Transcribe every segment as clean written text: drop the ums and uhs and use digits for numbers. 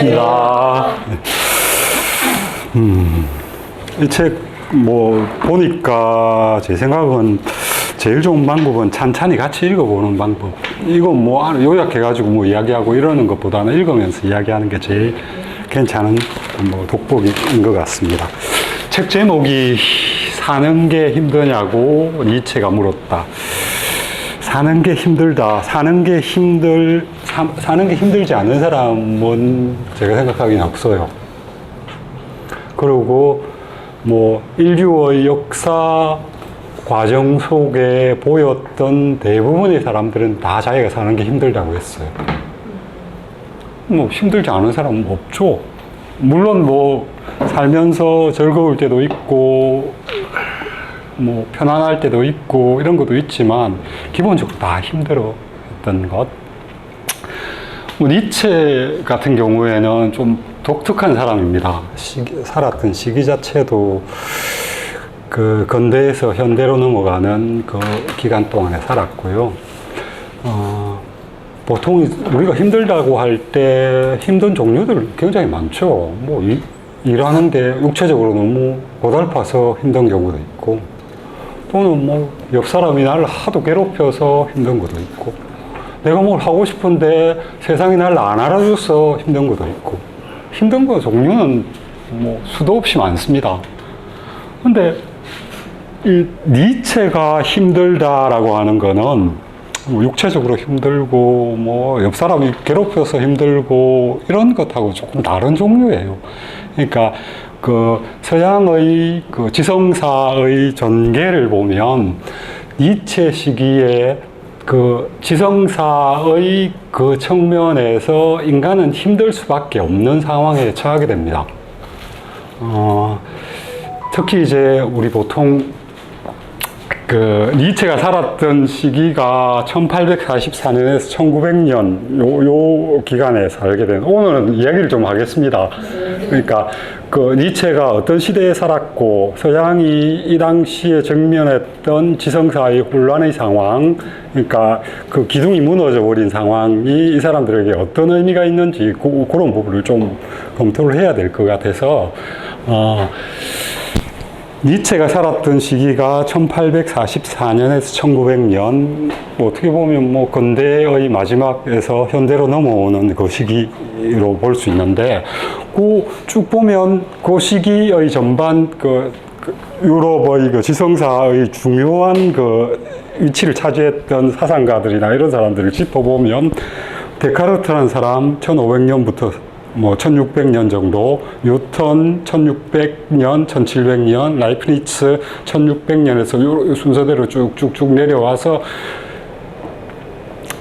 반갑습니다. 이 책 뭐 보니까 제 생각은 제일 좋은 방법은 찬찬히 같이 읽어보는 방법. 이거 뭐 요약해가지고 뭐 이야기하고 이러는 것보다는 읽으면서 이야기하는 게 제일 괜찮은 뭐 독보기인 것 같습니다. 책 제목이 사는 게 힘드냐고 니체가 물었다. 사는 게 힘들다. 사는 게 힘들지 않은 사람은 제가 생각하기엔 없어요. 그리고 뭐 인류의 역사 과정 속에 보였던 대부분의 사람들은 다 자기가 사는 게 힘들다고 했어요. 뭐 힘들지 않은 사람은 없죠. 물론 뭐 살면서 즐거울 때도 있고 뭐 편안할 때도 있고 이런 것도 있지만 기본적으로 다 힘들어 했던 것. 뭐 니체 같은 경우에는 좀 독특한 사람입니다. 살았던 시기 자체도 그 근대에서 현대로 넘어가는 그 기간 동안에 살았고요. 보통 우리가 힘들다고 할 때 힘든 종류들 굉장히 많죠. 뭐 일하는데 육체적으로 너무 고달파서 힘든 경우도 있고, 또는 뭐 옆 사람이 나를 하도 괴롭혀서 힘든 것도 있고, 내가 뭘 하고 싶은데 세상이 나를 안 알아줘서 힘든 것도 있고, 힘든 거 종류는 뭐 수도 없이 많습니다. 근데 이 니체가 힘들다라고 하는 거는 뭐 육체적으로 힘들고 뭐 옆 사람이 괴롭혀서 힘들고 이런 것하고 조금 다른 종류예요. 그러니까 그 서양의 그 지성사의 전개를 보면 니체 시기에 그 지성사의 그 측면에서 인간은 힘들 수밖에 없는 상황에 처하게 됩니다. 특히 이제 우리 보통 그 니체가 살았던 시기가 1844년에서 1900년 요 기간에 살게 된, 오늘은 이야기를 좀 하겠습니다. 그러니까 그 니체가 어떤 시대에 살았고 서양이 이 당시에 직면했던 지성사의 혼란의 상황, 그러니까 그 기둥이 무너져 버린 상황이 이 사람들에게 어떤 의미가 있는지 그런 부분을 좀 검토를 해야 될 것 같아서 니체가 살았던 시기가 1844년에서 1900년, 어떻게 보면 뭐 근대의 마지막에서 현대로 넘어오는 그 시기로 볼 수 있는데, 그 쭉 보면 그 시기의 전반 그 유럽의 그 지성사의 중요한 그 위치를 차지했던 사상가들이나 이런 사람들을 짚어보면, 데카르트라는 사람 1500년부터 뭐 1600년 정도, 뉴턴 1600년, 1700년, 라이프니츠 1600년에서 순서대로 쭉쭉쭉 내려와서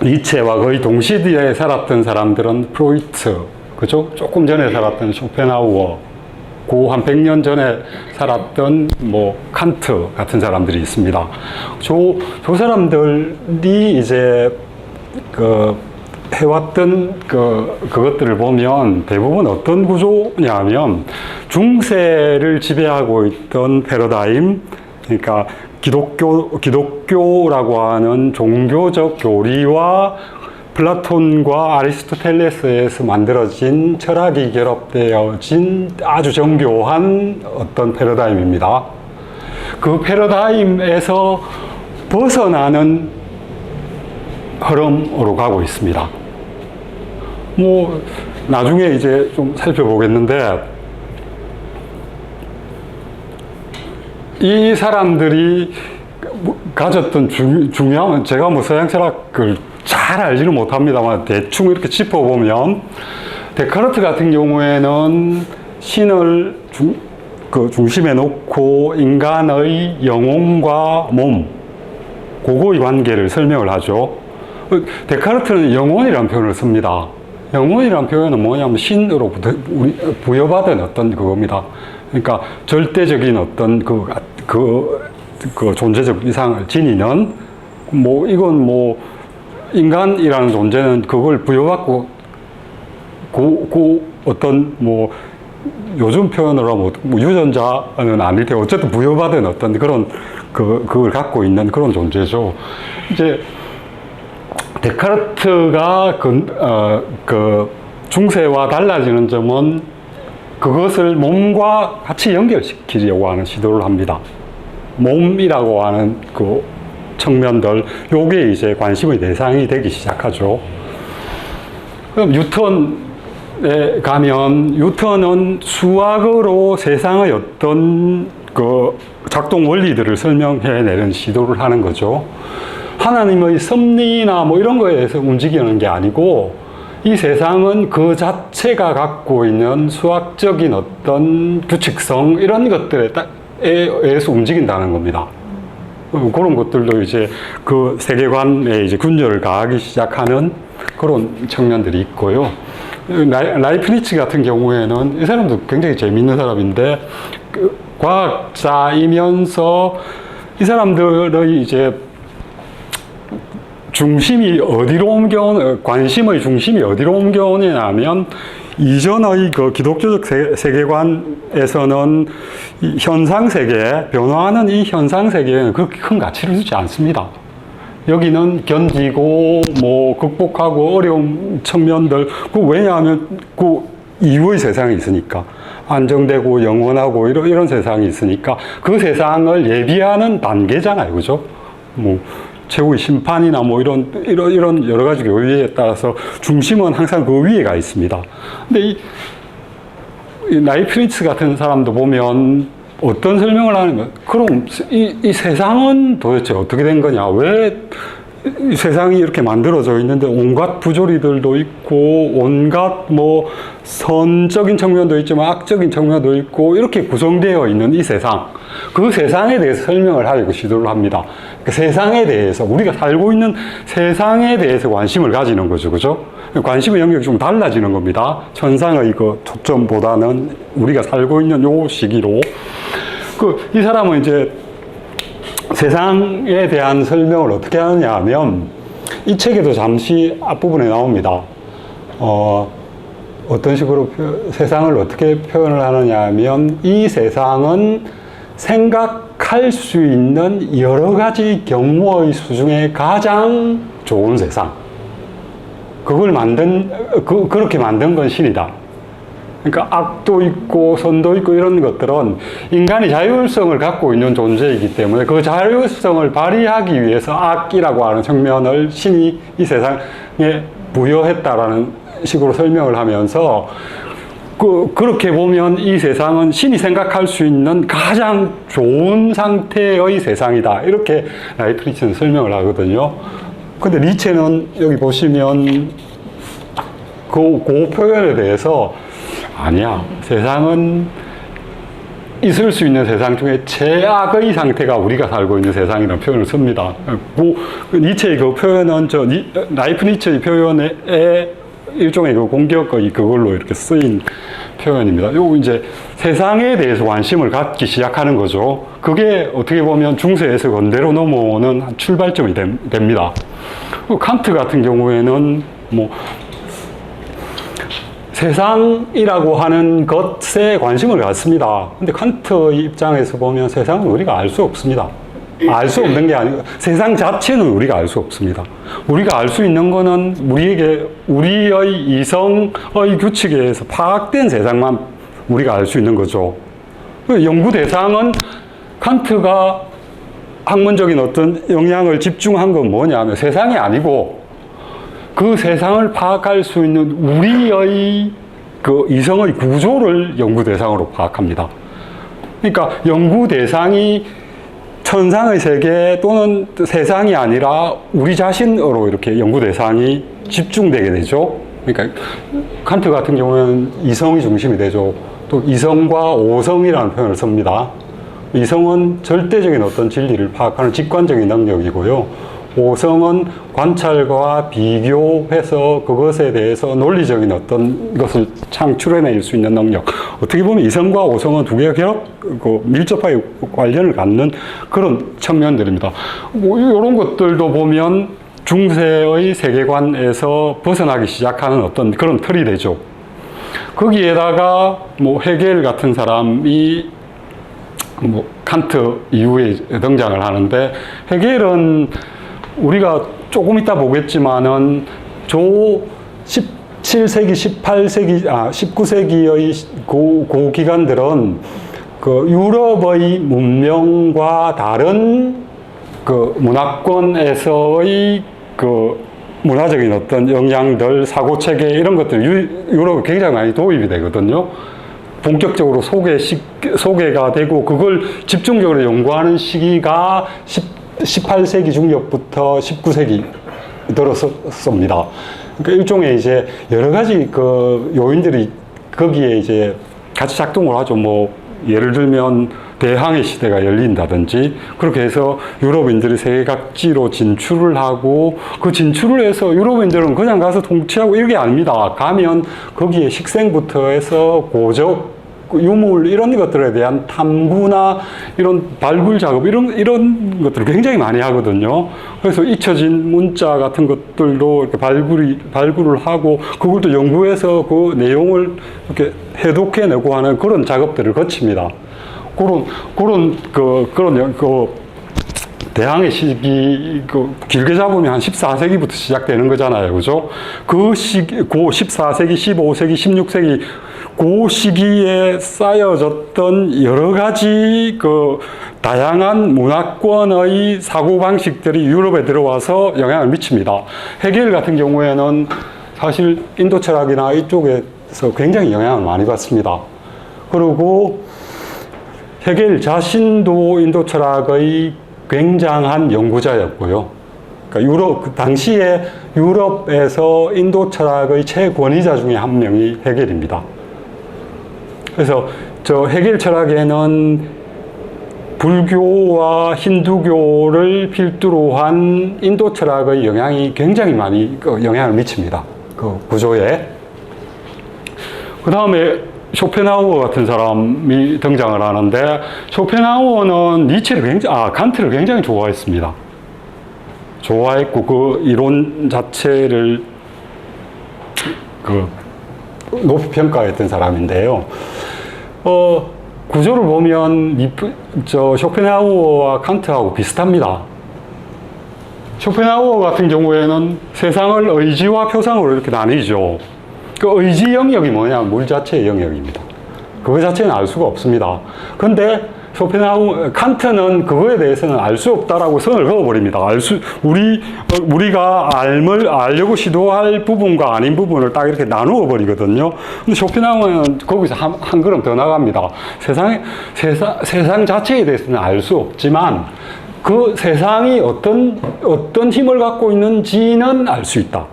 니체와 거의 동시대에 살았던 사람들은 프로이트, 그죠? 조금 전에 살았던 쇼펜하우어, 그 한 100년 전에 살았던 뭐 칸트 같은 사람들이 있습니다. 저 사람들이 이제 그 해왔던 그것들을 보면 대부분 어떤 구조냐면, 중세를 지배하고 있던 패러다임, 그러니까 기독교라고 하는 종교적 교리와 플라톤과 아리스토텔레스에서 만들어진 철학이 결합되어진 아주 정교한 어떤 패러다임입니다. 그 패러다임에서 벗어나는 흐름으로 가고 있습니다. 뭐 나중에 이제 좀 살펴보겠는데, 이 사람들이 가졌던 중요한, 제가 뭐 서양 철학을 잘 알지는 못합니다만 대충 이렇게 짚어보면, 데카르트 같은 경우에는 신을 중심에 놓고 인간의 영혼과 몸, 그거의 관계를 설명을 하죠. 데카르트는 영혼이라는 표현을 씁니다. 영혼이라는 표현은 뭐냐면 신으로부터 부여받은 어떤 그겁니다. 그러니까 절대적인 어떤 그 존재적 이상을 지니는, 뭐 이건 뭐 인간이라는 존재는 그걸 부여받고 어떤 뭐 요즘 표현으로 뭐 유전자는 아닐 테고 어쨌든 부여받은 어떤 그런 그걸 갖고 있는 그런 존재죠. 이제 데카르트가 중세와 달라지는 점은 그것을 몸과 같이 연결시키려고 하는 시도를 합니다. 몸이라고 하는 그 측면들, 요게 이제 관심의 대상이 되기 시작하죠. 그럼 뉴턴에 가면, 뉴턴은 수학으로 세상의 어떤 그 작동 원리들을 설명해내는 시도를 하는 거죠. 하나님의 섭리나 뭐 이런 거에 대해서 움직이는 게 아니고, 이 세상은 그 자체가 갖고 있는 수학적인 어떤 규칙성, 이런 것들에 의해서 움직인다는 겁니다. 그런 것들도 이제 그 세계관에 이제 균열을 가하기 시작하는 그런 측면들이 있고요. 라이프니츠 같은 경우에는 이 사람도 굉장히 재미있는 사람인데, 그 과학자이면서 이 사람들의 이제 중심이 어디로 옮겨오는, 관심의 중심이 어디로 옮겨오냐면, 이전의 그 기독교적 세계관에서는 이 현상 세계, 변화하는 이 현상 세계에는 그렇게 큰 가치를 두지 않습니다. 여기는 견디고, 뭐, 극복하고 어려운 측면들, 왜냐하면 그 이후의 세상이 있으니까. 안정되고 영원하고 이런 세상이 있으니까 그 세상을 예비하는 단계잖아요. 그죠? 뭐, 최후의 심판이나 뭐 이런 여러 가지 교리에 따라서 중심은 항상 그 위에가 있습니다. 근데 이 라이프니츠 같은 사람도 보면 어떤 설명을 하는 거야? 그럼 이 세상은 도대체 어떻게 된 거냐? 왜 이 세상이 이렇게 만들어져 있는데 온갖 부조리들도 있고 온갖 뭐 선적인 측면도 있지만 악적인 측면도 있고 이렇게 구성되어 있는 이 세상, 그 세상에 대해서 설명을 하려고 시도를 합니다. 그 세상에 대해서, 우리가 살고 있는 세상에 대해서 관심을 가지는 거죠. 그죠? 관심의 영역이 좀 달라지는 겁니다. 천상의 그 초점보다는 우리가 살고 있는 요 시기로. 이 사람은 이제 세상에 대한 설명을 어떻게 하느냐 하면, 이 책에도 잠시 앞부분에 나옵니다. 어떤 식으로 세상을 어떻게 표현을 하느냐 하면, 이 세상은 생각할 수 있는 여러 가지 경우의 수 중에 가장 좋은 세상. 그걸 그렇게 만든 건 신이다. 그러니까 악도 있고 선도 있고 이런 것들은 인간이 자율성을 갖고 있는 존재이기 때문에 그 자율성을 발휘하기 위해서 악이라고 하는 측면을 신이 이 세상에 부여했다라는 식으로 설명을 하면서, 그렇게 보면 이 세상은 신이 생각할 수 있는 가장 좋은 상태의 세상이다. 이렇게 라이프니츠는 설명을 하거든요. 근데 니체는 여기 보시면 그 표현에 대해서 아니야. 세상은 있을 수 있는 세상 중에 최악의 상태가 우리가 살고 있는 세상이라는 표현을 씁니다. 니체의 그 표현은 라이프니츠의 표현에 일종의 그 공격의 그걸로 이렇게 쓰인 표현입니다. 요 이제 세상에 대해서 관심을 갖기 시작하는 거죠. 그게 어떻게 보면 중세에서 근대로 넘어오는 출발점이 됩니다. 칸트 같은 경우에는 뭐 세상이라고 하는 것에 관심을 갖습니다. 근데 칸트의 입장에서 보면 세상은 우리가 알 수 없습니다. 알 수 없는 게 아니고 세상 자체는 우리가 알 수 없습니다. 우리가 알 수 있는 거는 우리의 이성의 규칙에 의해서 파악된 세상만 우리가 알 수 있는 거죠. 연구 대상은 칸트가 학문적인 어떤 영향을 집중한 건 뭐냐면 세상이 아니고 그 세상을 파악할 수 있는 우리의 그 이성의 구조를 연구 대상으로 파악합니다. 그러니까 연구 대상이 천상의 세계 또는 세상이 아니라 우리 자신으로 이렇게 연구 대상이 집중되게 되죠. 그러니까 칸트 같은 경우는 이성이 중심이 되죠. 또 이성과 오성이라는 표현을 씁니다. 이성은 절대적인 어떤 진리를 파악하는 직관적인 능력이고요. 오성은 관찰과 비교해서 그것에 대해서 논리적인 어떤 것을 창출해낼 수 있는 능력. 어떻게 보면 이성과 오성은 두 개가 밀접하게 관련을 갖는 그런 측면들입니다. 뭐 이런 것들도 보면 중세의 세계관에서 벗어나기 시작하는 어떤 그런 틀이 되죠. 거기에다가 뭐 헤겔 같은 사람이 뭐 칸트 이후에 등장을 하는데, 헤겔은 우리가 조금 이따 보겠지만은 17 17세기, 18세기, 19세기의 그 기간들은 그 유럽의 문명과 다른 그 문화권에서의 그 문화적인 어떤 영향들, 사고체계 이런 것들 유럽에 굉장히 많이 도입이 되거든요. 본격적으로 소개가 되고 그걸 집중적으로 연구하는 시기가 18세기 중엽부터 19세기 들었습니다. 그러니까 일종의 이제 여러 가지 그 요인들이 거기에 이제 같이 작동을 하죠. 뭐 예를 들면 대항해 시대가 열린다든지 그렇게 해서 유럽인들이 세계 각지로 진출을 하고 그 진출을 해서 유럽인들은 그냥 가서 통치하고 이게 아닙니다. 가면 거기에 식생부터 해서 고적, 유물 이런 것들에 대한 탐구나 이런 발굴 작업 이런 것들을 굉장히 많이 하거든요. 그래서 잊혀진 문자 같은 것들도 이렇게 발굴을 하고 그걸 또 연구해서 그 내용을 이렇게 해독해내고 하는 그런 작업들을 거칩니다. 그런 대항해 시기, 길게 잡으면 한 14세기부터 시작되는 거잖아요. 그죠? 그 시기, 14세기, 15세기, 16세기, 그 시기에 쌓여졌던 여러 가지 다양한 문화권의 사고방식들이 유럽에 들어와서 영향을 미칩니다. 헤겔 같은 경우에는 사실 인도 철학이나 이쪽에서 굉장히 영향을 많이 받습니다. 그리고 헤겔 자신도 인도 철학의 굉장한 연구자였고요. 그러니까 그 당시에 유럽에서 인도 철학의 최권위자 중에 한 명이 헤겔입니다. 그래서 저 헤겔 철학에는 불교와 힌두교를 필두로 한 인도 철학의 영향이 굉장히 많이 영향을 미칩니다. 그 구조에. 그 다음에 쇼펜하우어 같은 사람이 등장을 하는데 쇼펜하우어는 칸트를 굉장히 좋아했습니다. 좋아했고 그 이론 자체를 높이 평가했던 사람인데요. 구조를 보면 쇼펜하우어와 칸트하고 비슷합니다. 쇼펜하우어 같은 경우에는 세상을 의지와 표상으로 이렇게 나뉘죠. 그 의지 영역이 뭐냐면 물 자체의 영역입니다. 그거 자체는 알 수가 없습니다. 근데 칸트는 그거에 대해서는 알 수 없다라고 선을 그어버립니다. 우리가 알려고 시도할 부분과 아닌 부분을 딱 이렇게 나누어 버리거든요. 근데 쇼펜하우어는 거기서 한 걸음 더 나갑니다. 세상 자체에 대해서는 알 수 없지만 그 세상이 어떤 힘을 갖고 있는지는 알 수 있다.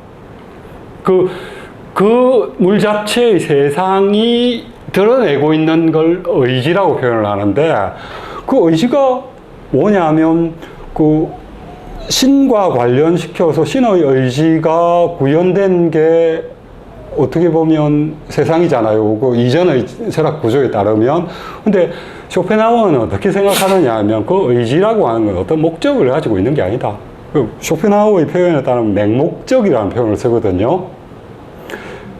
그 물 자체의 세상이 드러내고 있는 걸 의지라고 표현을 하는데 그 의지가 뭐냐면 그 신과 관련시켜서 신의 의지가 구현된 게 어떻게 보면 세상이잖아요. 그 이전의 철학 구조에 따르면. 근데 쇼펜하우어는 어떻게 생각하느냐 하면 그 의지라고 하는 건 어떤 목적을 가지고 있는 게 아니다. 쇼펜하우어의 표현에 따르면 맹목적이라는 표현을 쓰거든요.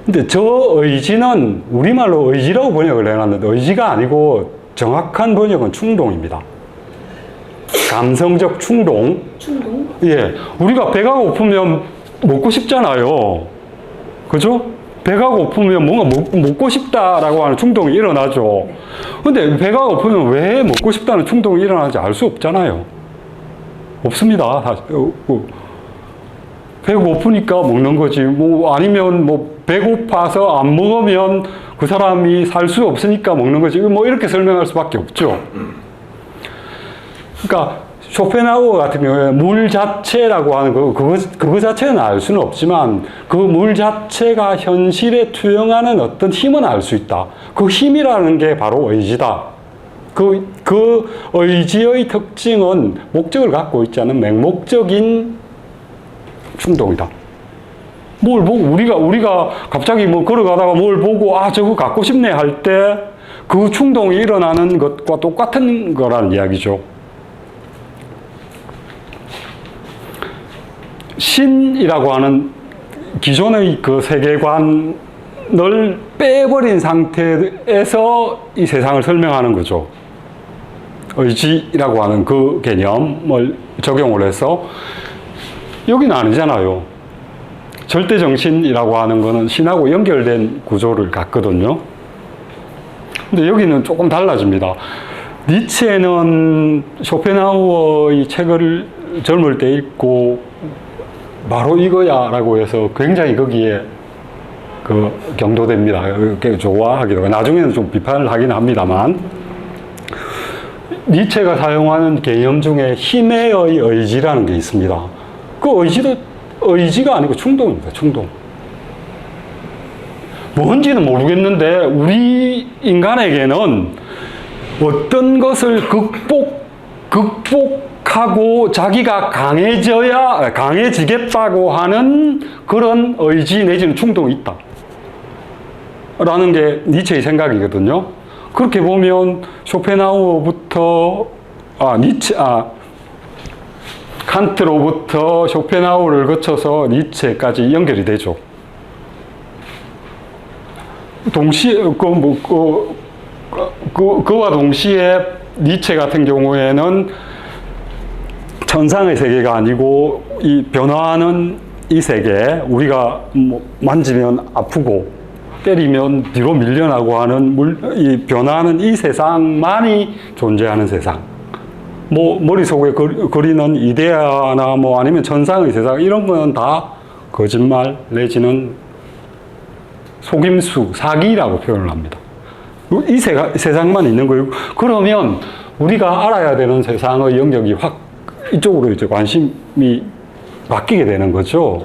근데 저 의지는 우리말로 의지라고 번역을 해놨는데 의지가 아니고 정확한 번역은 충동입니다. 감성적 충동. 충동? 예. 우리가 배가 고프면 먹고 싶잖아요. 그죠? 배가 고프면 뭔가 먹고 싶다라고 하는 충동이 일어나죠. 근데 배가 고프면 왜 먹고 싶다는 충동이 일어나는지 알 수 없잖아요. 없습니다. 사실. 배가 고프니까 먹는 거지. 아니면 배고파서 안 먹으면 그 사람이 살 수 없으니까 먹는 거지. 이렇게 설명할 수밖에 없죠. 그러니까 쇼펜하우어 같은 경우에 물 자체라고 하는 그거 자체는 알 수는 없지만 그 물 자체가 현실에 투영하는 어떤 힘은 알 수 있다. 그 힘이라는 게 바로 의지다. 그 의지의 특징은 목적을 갖고 있지 않은 맹목적인 충동이다. 뭘 보고 우리가 갑자기 걸어가다가 뭘 보고 저거 갖고 싶네 할 때 그 충동이 일어나는 것과 똑같은 거라는 이야기죠. 신이라고 하는 기존의 그 세계관을 빼버린 상태에서 이 세상을 설명하는 거죠. 의지라고 하는 그 개념을 적용을 해서 여기는 아니잖아요. 절대정신이라고 하는 거는 신하고 연결된 구조를 갖거든요. 근데 여기는 조금 달라집니다. 니체는 쇼펜하우어의 책을 젊을 때 읽고 바로 이거야 라고 해서 굉장히 거기에 경도됩니다. 좋아하기도 하고, 나중에는 좀 비판을 하긴 합니다만, 니체가 사용하는 개념 중에 힘의 의지라는 게 있습니다. 그 의지도 의지가 아니고 충동입니다. 충동. 뭔지는 모르겠는데 우리 인간에게는 어떤 것을 극복하고 자기가 강해지겠다고 하는 그런 의지 내지는 충동이 있다 라는 게 니체의 생각이거든요. 그렇게 보면 쇼펜하우어부터 칸트로부터 쇼펜하우어를 거쳐서 니체까지 연결이 되죠. 동시에 그와 동시에 니체 같은 경우에는 천상의 세계가 아니고 이 변화하는 이 세계, 우리가 만지면 아프고 때리면 뒤로 밀려나고 하는 이 변화하는 이 세상만이 존재하는 세상. 머릿속에 그리는 이데아나 아니면 천상의 세상, 이런 거는 다 거짓말 내지는 속임수, 사기라고 표현을 합니다. 이 세상만 있는 거예요. 그러면 우리가 알아야 되는 세상의 영역이 확 이쪽으로 이제 관심이 바뀌게 되는 거죠.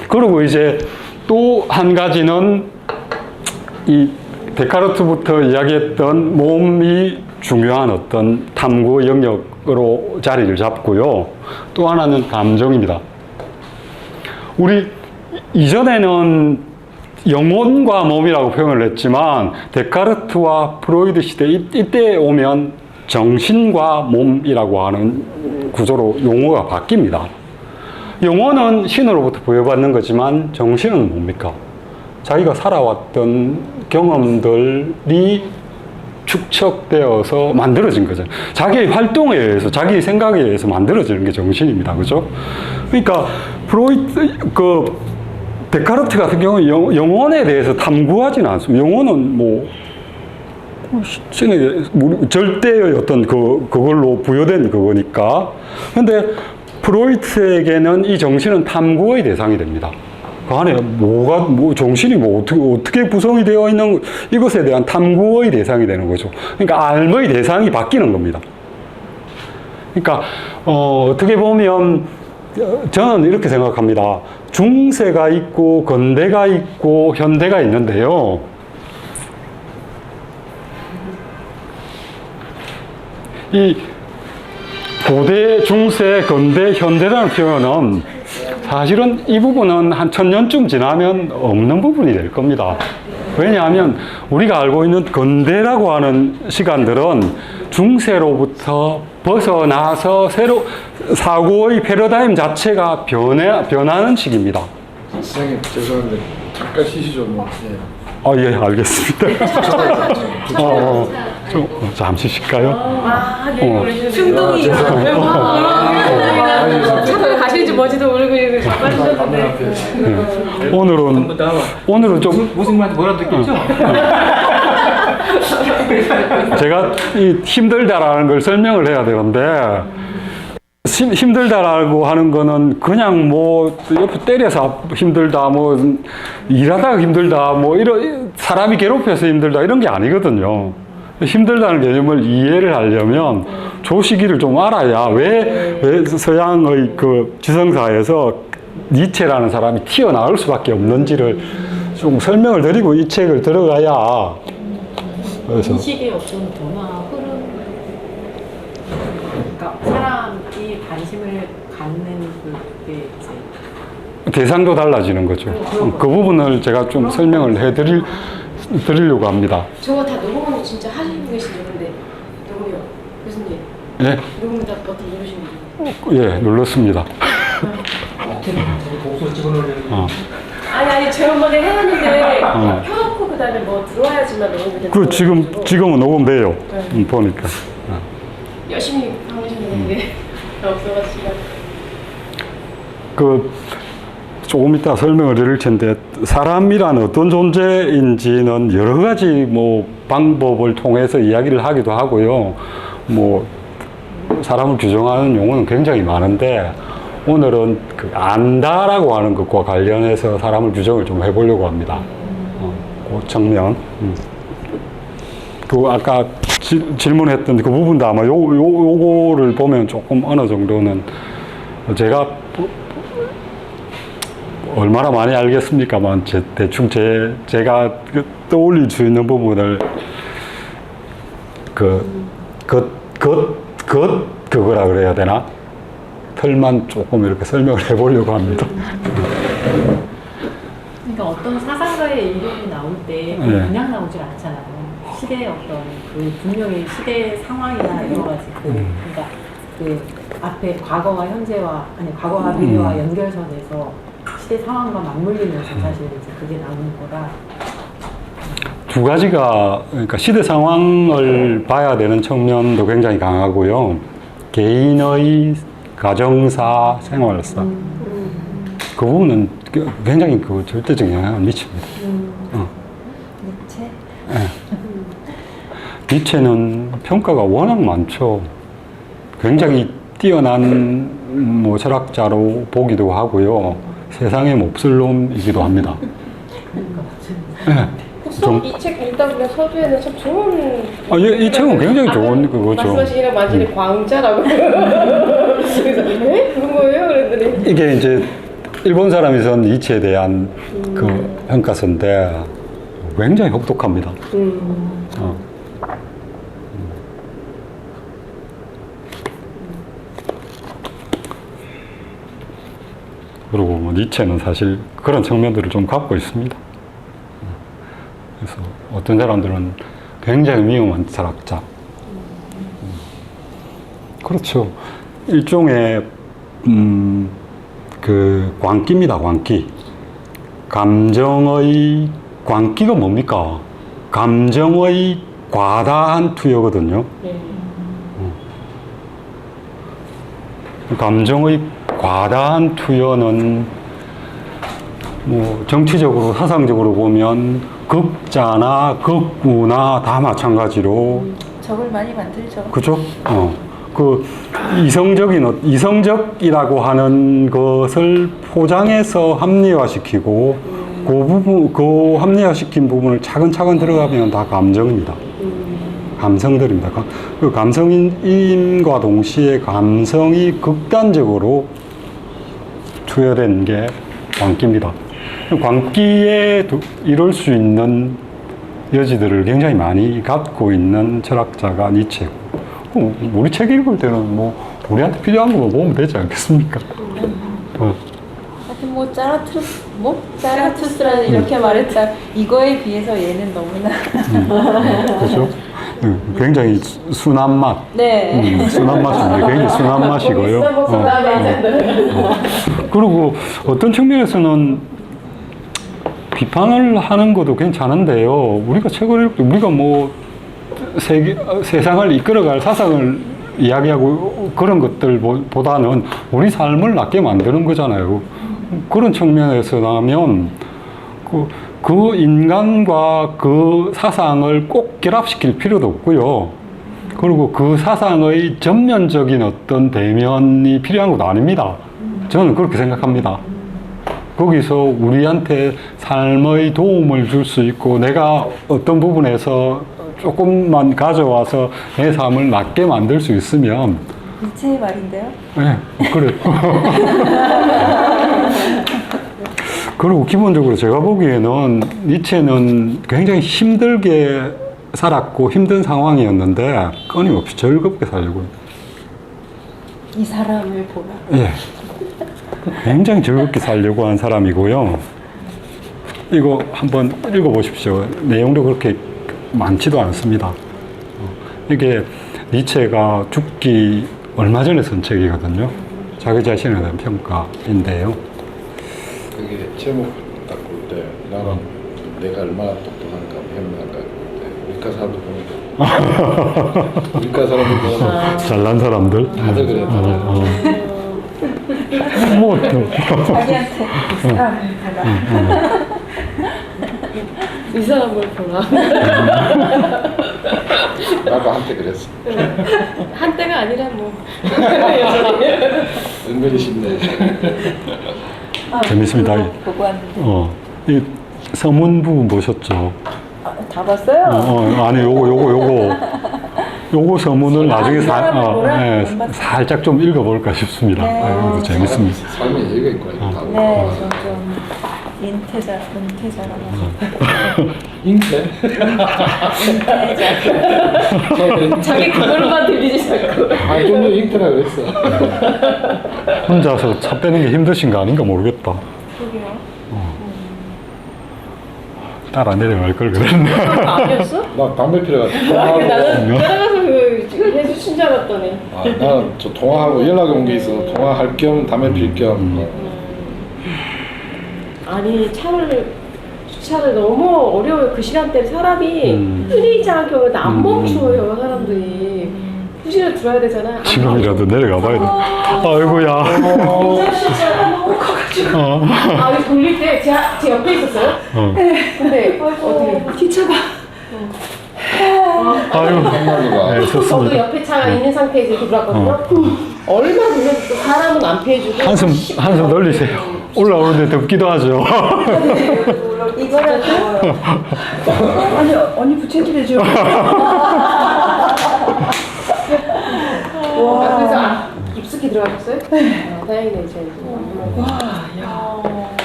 그리고 이제 또 한 가지는 이 데카르트부터 이야기했던 몸이 중요한 어떤 탐구 영역으로 자리를 잡고요. 또 하나는 감정입니다. 우리 이전에는 영혼과 몸이라고 표현을 했지만 데카르트와 프로이드 시대 이때 오면 정신과 몸이라고 하는 구조로 용어가 바뀝니다. 영혼은 신으로부터 부여받는 거지만 정신은 뭡니까? 자기가 살아왔던 경험들이 축적되어서 만들어진 거죠. 자기의 활동에 의해서, 자기의 생각에 의해서 만들어지는 게 정신입니다. 그죠? 그러니까 데카르트 같은 경우는 영혼에 대해서 탐구하지는 않습니다. 영혼은 신의 절대의 어떤 그걸로 부여된 그거니까. 근데 프로이트에게는 이 정신은 탐구의 대상이 됩니다. 그 안에 정신이 어떻게 구성이 되어 있는 이것에 대한 탐구의 대상이 되는 거죠. 그러니까 알의 대상이 바뀌는 겁니다. 그러니까 어떻게 보면 저는 이렇게 생각합니다. 중세가 있고 근대가 있고 현대가 있는데요. 이 고대, 중세, 근대, 현대라는 표현은 사실은 이 부분은 한 1000년쯤 지나면 없는 부분이 될 겁니다. 왜냐하면 우리가 알고 있는 근대라고 하는 시간들은 중세로부터 벗어나서 새로 사고의 패러다임 자체가 변하는 시기입니다. 선생님 죄송한데 잠깐 쉬시죠. 예, 알겠습니다. 잠시 쉴까요? 네, 충동이 차를 가실지 뭔지도 모르고 잠깐 쉬셨는데. 오늘은 좀 무슨 말인지 뭐라 듣겠죠? 제가 힘들다라는 걸 설명을 해야 되는데, 힘들다라고 하는 거는 그냥 옆에 때려서 힘들다, 일하다가 힘들다, 이런, 사람이 괴롭혀서 힘들다, 이런 게 아니거든요. 힘들다는 개념을 이해를 하려면 조시기를 좀 알아야 왜 서양의 지성사에서 니체라는 사람이 튀어나올 수밖에 없는지를 좀 설명을 드리고 이 책을 들어가야. 그래서 인식의 어떤 변화, 흐름, 그러니까 사람이 관심을 갖는 그게 이제 대상도 달라지는 거죠. 그 부분을 제가 좀 설명을 드리려고 합니다. 저거 다 녹음은 진짜 하시고 계시죠? 근데 녹음이요, 교수님. 예? 녹음 다 버튼 누르신 거죠? 예, 눌렀습니다. 목소리 집어넣으려는 아니 제가 한번에 해놨는데 켜놓고 그다음에 들어와야지만 녹음이 되는 그리고 지금은 녹음돼요. 보니까. 열심히 하고 계셨는데 없어가지고 조금 이따 설명을 드릴 텐데 사람이란 어떤 존재인지는 여러 가지 뭐 방법을 통해서 이야기를 하기도 하고요. 뭐 사람을 규정하는 용어는 굉장히 많은데 오늘은 그 안다라고 하는 것과 관련해서 사람을 규정을 좀 해보려고 합니다. 그 측면. 그 아까 질문했던 그 부분도 아마 요거를 보면 조금 어느 정도는 제가 얼마나 많이 알겠습니까만 대충 제가 떠올릴 수 있는 부분을 그거라 그래야 되나? 틀만 조금 이렇게 설명을 해보려고 합니다. 그러니까 어떤 사상가의 이름이 나올 때 그냥 나오질 않잖아요. 시대의 어떤 그 분명히 시대 상황이나 여러 가지 그러니까 그 앞에 과거와 현재와 아니 과거와 미래와 연결선에서 시대 상황과 맞물리면서 사실 이제 그게 나오는 거라. 두 가지가 그러니까 시대 상황을 봐야 되는 측면도 굉장히 강하고요. 개인의 가정사, 생활사 그 부분은 굉장히 그 절대적인 영향을 미칩니다. 니체? 니체는 평가가 워낙 많죠. 굉장히 뛰어난 뭐 철학자로 보기도 하고요. 세상에 몹쓸 놈이기도 합니다. 네. 이 책 읽다 보면 서두에는 참 좋은. 이 책은 굉장히 좋은 그거죠. 말씀하신 이름 완전히 광자라고. 그래서 그런 거예요? 그랬더니 이게 이제 일본 사람이 쓴 니체에 대한 그 평가서인데 굉장히 혹독합니다. 그리고 뭐 니체는 사실 그런 측면들을 좀 갖고 있습니다. 그래서 어떤 사람들은 굉장히 위험한 철학자. 그렇죠. 일종의 그 광기입니다. 광기. 감정의 광기가 뭡니까? 감정의 과다한 투여거든요. 감정의 과다한 투여는 뭐 정치적으로 사상적으로 보면 극자나 극우나 다 마찬가지로 적을 많이 만들죠. 그죠? 그 이성적이라고 하는 것을 포장해서 합리화시키고 그 부분, 그 합리화시킨 부분을 차근차근 들어가면 다 감정입니다. 감성들입니다. 그 감성인과 동시에 감성이 극단적으로 투여된 게 광기입니다. 광기에 이룰 수 있는 여지들을 굉장히 많이 갖고 있는 철학자가 니체고, 우리 책 읽을 때는 뭐 우리한테 필요한 것만 보면 되지 않겠습니까? 하여튼 뭐 짜라투스라는 이렇게 말했다. 이거에 비해서 얘는 너무나 그렇죠? 굉장히 순한 맛. 네. 순한 맛입니다. 굉장히 순한 맛이고요. 그리고 어떤 측면에서는 비판을 하는 것도 괜찮은데요. 우리가 책을 읽을 때 우리가 뭐 세상을 이끌어갈 사상을 이야기하고 그런 것들보다는 우리 삶을 낫게 만드는 거잖아요. 그런 측면에서 나면 그 인간과 그 사상을 꼭 결합시킬 필요도 없고요. 그리고 그 사상의 전면적인 어떤 대면이 필요한 것도 아닙니다. 저는 그렇게 생각합니다. 거기서 우리한테 삶의 도움을 줄 수 있고 내가 어떤 부분에서 조금만 가져와서 내 삶을 낫게 만들 수 있으면 니체의 말인데요? 네, 그래. 그리고 기본적으로 제가 보기에는 니체는 굉장히 힘들게 살았고 힘든 상황이었는데 끊임없이 즐겁게 살려고. 이 사람을 보라. 예. 굉장히 즐겁게 살려고 한 사람이고요. 이거 한번 읽어보십시오. 내용도 그렇게 많지도 않습니다. 이게 니체가 죽기 얼마 전에 쓴 책이거든요. 자기 자신에 대한 평가인데요. 그게 제목 딱 볼 때 나는 내가 얼마나 똑똑한가 현명한가 볼 때 우리과 사람도 보면 우리과 사람도 보면 잘난 사람들. 다들 그랬잖아요. 뭐, 자기한테 이 사람을 보라. 나도 한때 그랬어. 한때가 아니라 뭐. 은근히 쉽네. 재밌습니다. 보고 왔는데 이 서문부 보셨죠? 다 봤어요? 아니, 요거 서문을 나중에 살짝 좀 읽어볼까 싶습니다. 네. 아유, 재밌습니다. 삶에 얘기가 있고 다. 네, 좀 은퇴자라고 잉태? 자기 그걸로만 들리지 자꾸. 아니 좀 전에 잉태라 그랬어. 혼자서 차 빼는 게 힘드신 거 아닌가 모르겠다. 그러게요. 따라 내려갈 걸 그랬네. 아니었어? 나 담배 피러 갔어. 나는 따라가서 그 해주신 줄 알았더니. 나는 저 통화하고 연락이 온 게 있어. 통화할 겸 담배 필 겸. 아니 주차를 너무 어려워요. 그 시간대에 사람이 끊이지 않게 오는데 안 멈춰요 사람들이. 후진을 들어야 되잖아. 지금이라도 내려가 봐야 돼. 아이고야. 주차가 너무 커가지고. 아 이거 돌릴 때 제 옆에 있었어요? 근데 어떻게 기차가 아이고. 한마디가. 네, 저도 좋습니다. 옆에 차가 있는 상태에서 이렇게 돌았거든요. 얼마나 돌려도 사람은 안 피해주고 한숨 돌리세요. 올라오는데 덥기도 하죠. 이거라도 아니 언니 부채질해줘. 그래서 깊숙이 들어가셨어요? 다행이네 이제.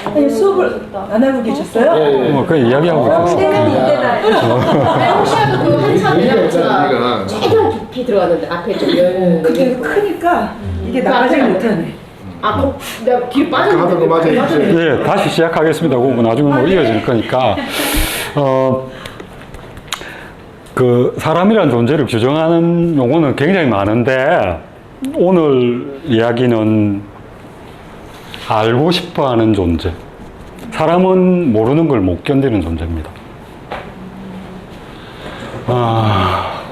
아니 수업을 안 하고 계셨어요? 예. 그 이야기하고 있었어요. 때는 이때다. 혹시라도 그 한참 네가 내가 있잖아, 네가. 최대한 깊이 들어갔는데 앞에 좀 열. 그게 크니까 이게 나가지 못하네. 내가 뒤로 아까 하던 거 맞아. 예, 다시 시작하겠습니다. 그거 나중에 뭐 이어질 거니까. 그 사람이란 존재를 규정하는 용어는 굉장히 많은데 오늘 이야기는 알고 싶어 하는 존재. 사람은 모르는 걸 못 견디는 존재입니다.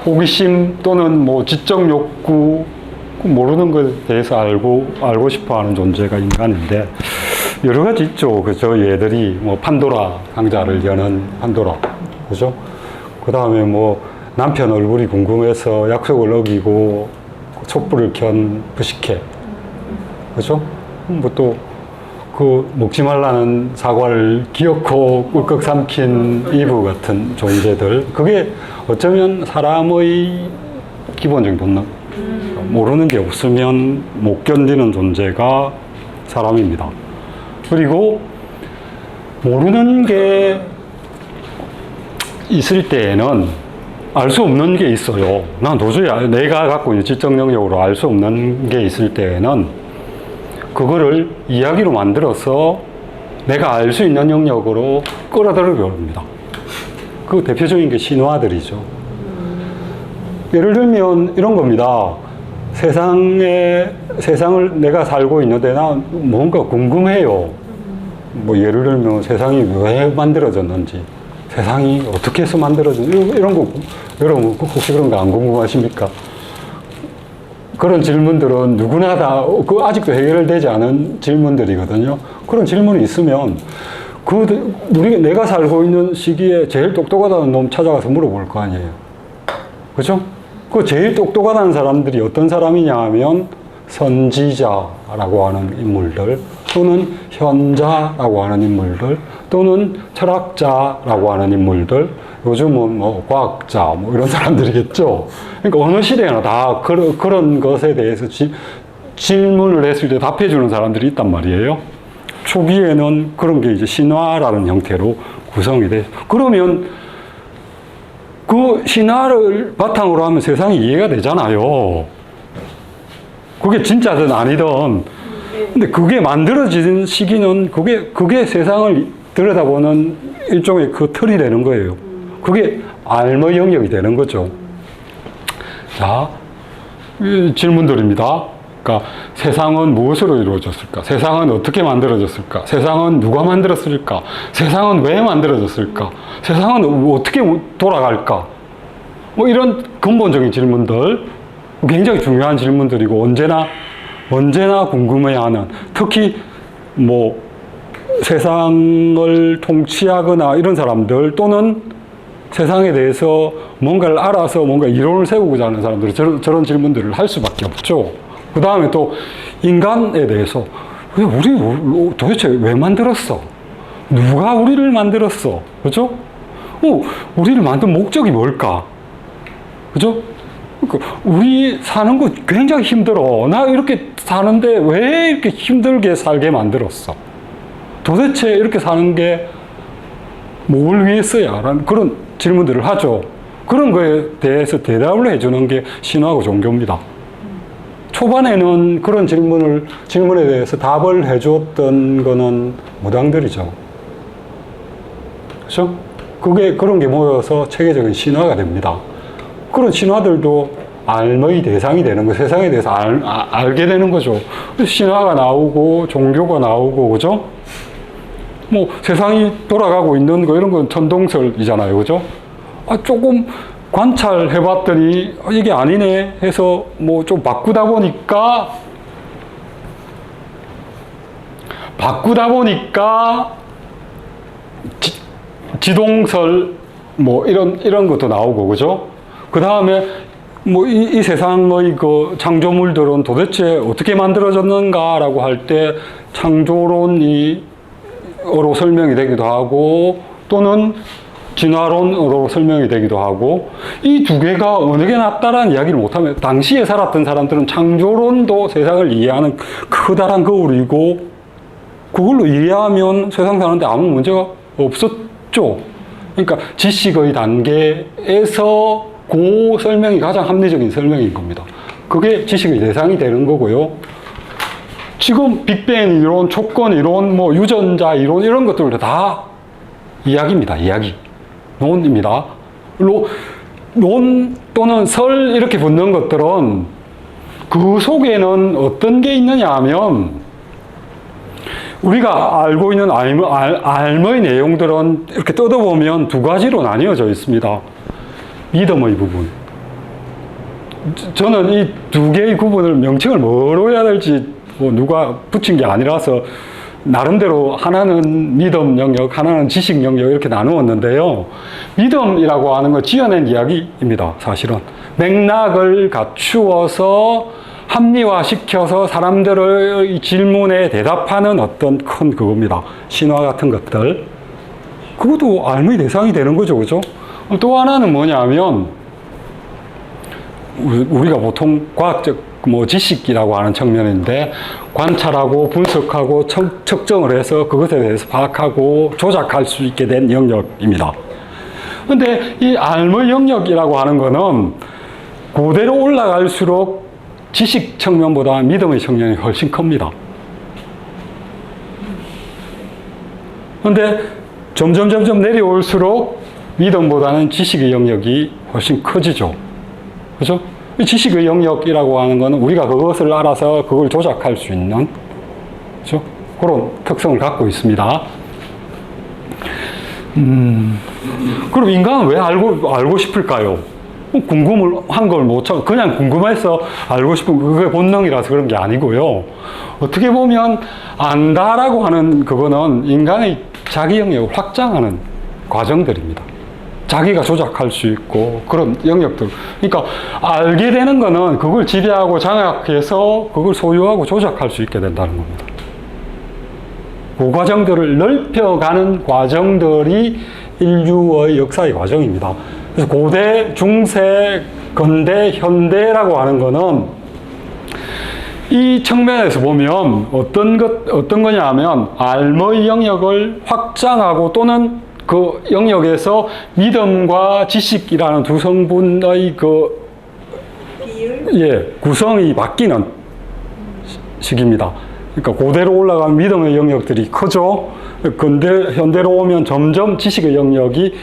호기심 또는 뭐 지적 욕구, 모르는 것에 대해서 알고 싶어 하는 존재가 인간인데, 여러 가지 있죠. 그죠? 얘들이 뭐 판도라 상자를 여는 판도라. 그죠? 그 다음에 뭐 남편 얼굴이 궁금해서 약속을 어기고 촛불을 켠 부식해. 그죠? 뭐 또 그 먹지 말라는 사과를 기어코 꿀꺽 삼킨 이브 같은 존재들. 그게 어쩌면 사람의 기본적인 본능. 모르는 게 없으면 못 견디는 존재가 사람입니다. 그리고 모르는 게 있을 때에는 알 수 없는 게 있어요. 난 도저히 내가 갖고 있는 지적 능력으로 알 수 없는 게 있을 때에는 그거를 이야기로 만들어서 내가 알 수 있는 영역으로 끌어들이려고 합니다. 그 대표적인 게 신화들이죠. 예를 들면 이런 겁니다. 세상을 내가 살고 있는데 나 뭔가 궁금해요. 뭐 예를 들면 세상이 왜 만들어졌는지, 세상이 어떻게 해서 만들어졌는지, 이런 거 여러분 혹시 그런 거 안 궁금하십니까? 그런 질문들은 누구나 다 아직도 해결되지 않은 질문들이거든요. 그런 질문이 있으면 내가 살고 있는 시기에 제일 똑똑하다는 놈 찾아가서 물어볼 거 아니에요. 그죠? 그 제일 똑똑하다는 사람들이 어떤 사람이냐 하면 선지자라고 하는 인물들, 또는 현자라고 하는 인물들, 또는 철학자라고 하는 인물들, 요즘은 뭐 과학자 뭐 이런 사람들이겠죠. 그러니까 어느 시대에나 다 그런 것에 대해서 질문을 했을 때 답해주는 사람들이 있단 말이에요. 초기에는 그런 게 이제 신화라는 형태로 구성이 돼. 그러면 그 신화를 바탕으로 하면 세상이 이해가 되잖아요. 그게 진짜든 아니든. 근데 그게 만들어진 시기는 그게 세상을 들여다보는 일종의 그 틀이 되는 거예요. 그게 알의 영역이 되는 거죠. 자, 질문들입니다. 그러니까 세상은 무엇으로 이루어졌을까? 세상은 어떻게 만들어졌을까? 세상은 누가 만들었을까? 세상은 왜 만들어졌을까? 세상은 어떻게 돌아갈까? 뭐 이런 근본적인 질문들, 굉장히 중요한 질문들이고 언제나 언제나 궁금해하는, 특히 뭐 세상을 통치하거나 이런 사람들 또는 세상에 대해서 뭔가를 알아서 뭔가 이론을 세우고자 하는 사람들은 저런 질문들을 할 수밖에 없죠. 그 다음에 또 인간에 대해서 우리 도대체 왜 만들었어? 누가 우리를 만들었어? 그죠? 우리를 만든 목적이 뭘까? 그죠? 우리 사는 거 굉장히 힘들어. 나 이렇게 사는데 왜 이렇게 힘들게 살게 만들었어? 도대체 이렇게 사는 게 뭘 위해서야? 라는 그런 질문들을 하죠. 그런 거에 대해서 대답을 해주는 게 신화하고 종교입니다. 초반에는 그런 질문에 대해서 답을 해줬던 거는 무당들이죠. 그렇죠? 그런 게 모여서 체계적인 신화가 됩니다. 그런 신화들도 알의 대상이 되는 거, 세상에 대해서 알게 되는 거죠. 신화가 나오고 종교가 나오고, 그죠? 뭐 세상이 돌아가고 있는 거 이런 건 천동설이잖아요, 그죠? 조금 관찰해봤더니 이게 아니네 해서 뭐 좀 바꾸다 보니까 지동설 뭐 이런 것도 나오고, 그죠? 그 다음에 뭐 이 세상의 그 창조물들은 도대체 어떻게 만들어졌는가라고 할 때 창조론으로 설명이 되기도 하고 또는 진화론으로 설명이 되기도 하고, 이 두 개가 어느 게 낫다라는 이야기를 못하면 당시에 살았던 사람들은 창조론도 세상을 이해하는 커다란 거울이고 그걸로 이해하면 세상 사는데 아무 문제가 없었죠. 그러니까 지식의 단계에서 그 설명이 가장 합리적인 설명인 겁니다. 그게 지식의 대상이 되는 거고요. 지금 빅뱅 이론, 촉권 이론, 뭐 유전자 이론 이런 것들도 다 이야기입니다. 이야기. 논입니다. 논 또는 설 이렇게 붙는 것들은 그 속에는 어떤 게 있느냐 하면 우리가 알고 있는 알의 내용들은 이렇게 뜯어보면 두 가지로 나뉘어져 있습니다. 믿음의 부분. 저는 이 두 개의 구분을 명칭을 뭐로 해야 될지 뭐 누가 붙인 게 아니라서 나름대로 하나는 믿음 영역, 하나는 지식 영역 이렇게 나누었는데요. 믿음이라고 하는 건 지어낸 이야기입니다. 사실은 맥락을 갖추어서 합리화시켜서 사람들의 질문에 대답하는 어떤 큰 그겁니다. 신화 같은 것들. 그것도 알의 대상이 되는 거죠. 그죠? 또 하나는 뭐냐면 우리가 보통 과학적 지식이라고 하는 측면인데 관찰하고 분석하고 측정을 해서 그것에 대해서 파악하고 조작할 수 있게 된 영역입니다. 근데 이 알의 영역이라고 하는 거는 그대로 올라갈수록 지식 측면보다 믿음의 측면이 훨씬 큽니다. 근데 점점 내려올수록 믿음보다는 지식의 영역이 훨씬 커지죠. 그죠? 지식의 영역이라고 하는 것은 우리가 그것을 알아서 그걸 조작할 수 있는, 그죠? 그런 특성을 갖고 있습니다. 그럼 인간은 왜 알고 싶을까요? 궁금한 걸 못 참, 그냥 궁금해서 알고 싶은 그게 본능이라서 그런 게 아니고요. 어떻게 보면 안다라고 하는 그거는 인간의 자기 영역을 확장하는 과정들입니다. 자기가 조작할 수 있고 그런 영역들. 그러니까 알게 되는 거는 그걸 지배하고 장악해서 그걸 소유하고 조작할 수 있게 된다는 겁니다. 그 과정들을 넓혀가는 과정들이 인류의 역사의 과정입니다. 그래서 고대, 중세, 근대, 현대라고 하는 거는 이 측면에서 보면 어떤 거냐 하면 알의 영역을 확장하고 또는 그 영역에서 믿음과 지식이라는 두 성분의 구성이 바뀌는 시기입니다. 그러니까 고대로 올라가면 믿음의 영역들이 크죠. 근데 현대로 오면 점점 지식의 영역이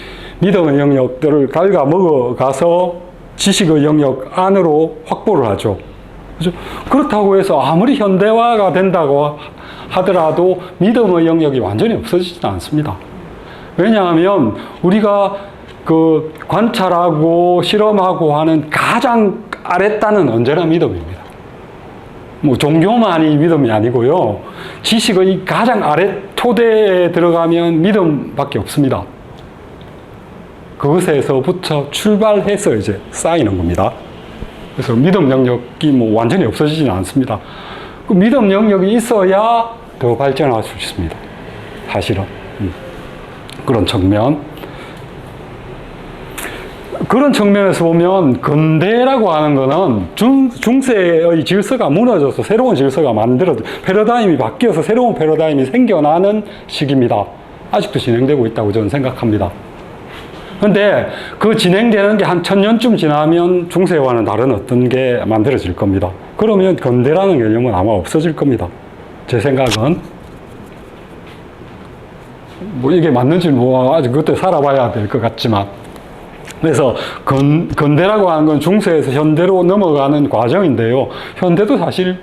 믿음의 영역들을 갉아먹어가서 지식의 영역 안으로 확보를 하죠. 그죠? 그렇다고 해서 아무리 현대화가 된다고 하더라도 믿음의 영역이 완전히 없어지지는 않습니다. 왜냐하면 우리가 그 관찰하고 실험하고 하는 가장 아랫단은 언제나 믿음입니다. 뭐 종교만이 믿음이 아니고요. 지식의 가장 아래 토대에 들어가면 믿음밖에 없습니다. 그것에서부터 출발해서 이제 쌓이는 겁니다. 그래서 믿음 영역이 뭐 완전히 없어지지는 않습니다. 그 믿음 영역이 있어야 더 발전할 수 있습니다. 사실은. 그런 측면. 그런 측면에서 보면 근대라고 하는 거는 중세의 질서가 무너져서 새로운 질서가 패러다임이 바뀌어서 새로운 패러다임이 생겨나는 시기입니다. 아직도 진행되고 있다고 저는 생각합니다. 근데 그 진행되는 게 한 1000년쯤 지나면 중세와는 다른 어떤 게 만들어질 겁니다. 그러면 근대라는 개념은 아마 없어질 겁니다. 제 생각은. 뭐 이게 맞는지는 뭐 아직 그때 살아봐야 될 것 같지만. 그래서 근대라고 하는 건 중세에서 현대로 넘어가는 과정인데요. 현대도 사실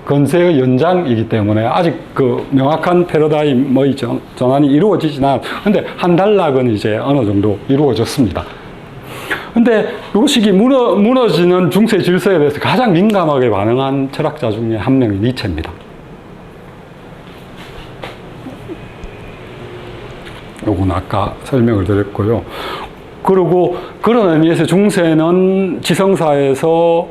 근세의 연장이기 때문에 아직 그 명확한 패러다임의 전환이 이루어지진 않아요. 근데 한 단락은 이제 어느 정도 이루어졌습니다. 근데 이 시기 무너지는 중세 질서에 대해서 가장 민감하게 반응한 철학자 중에 한 명이 니체입니다. 요건 아까 설명을 드렸고요. 그리고 그런 의미에서 중세는 지성사에서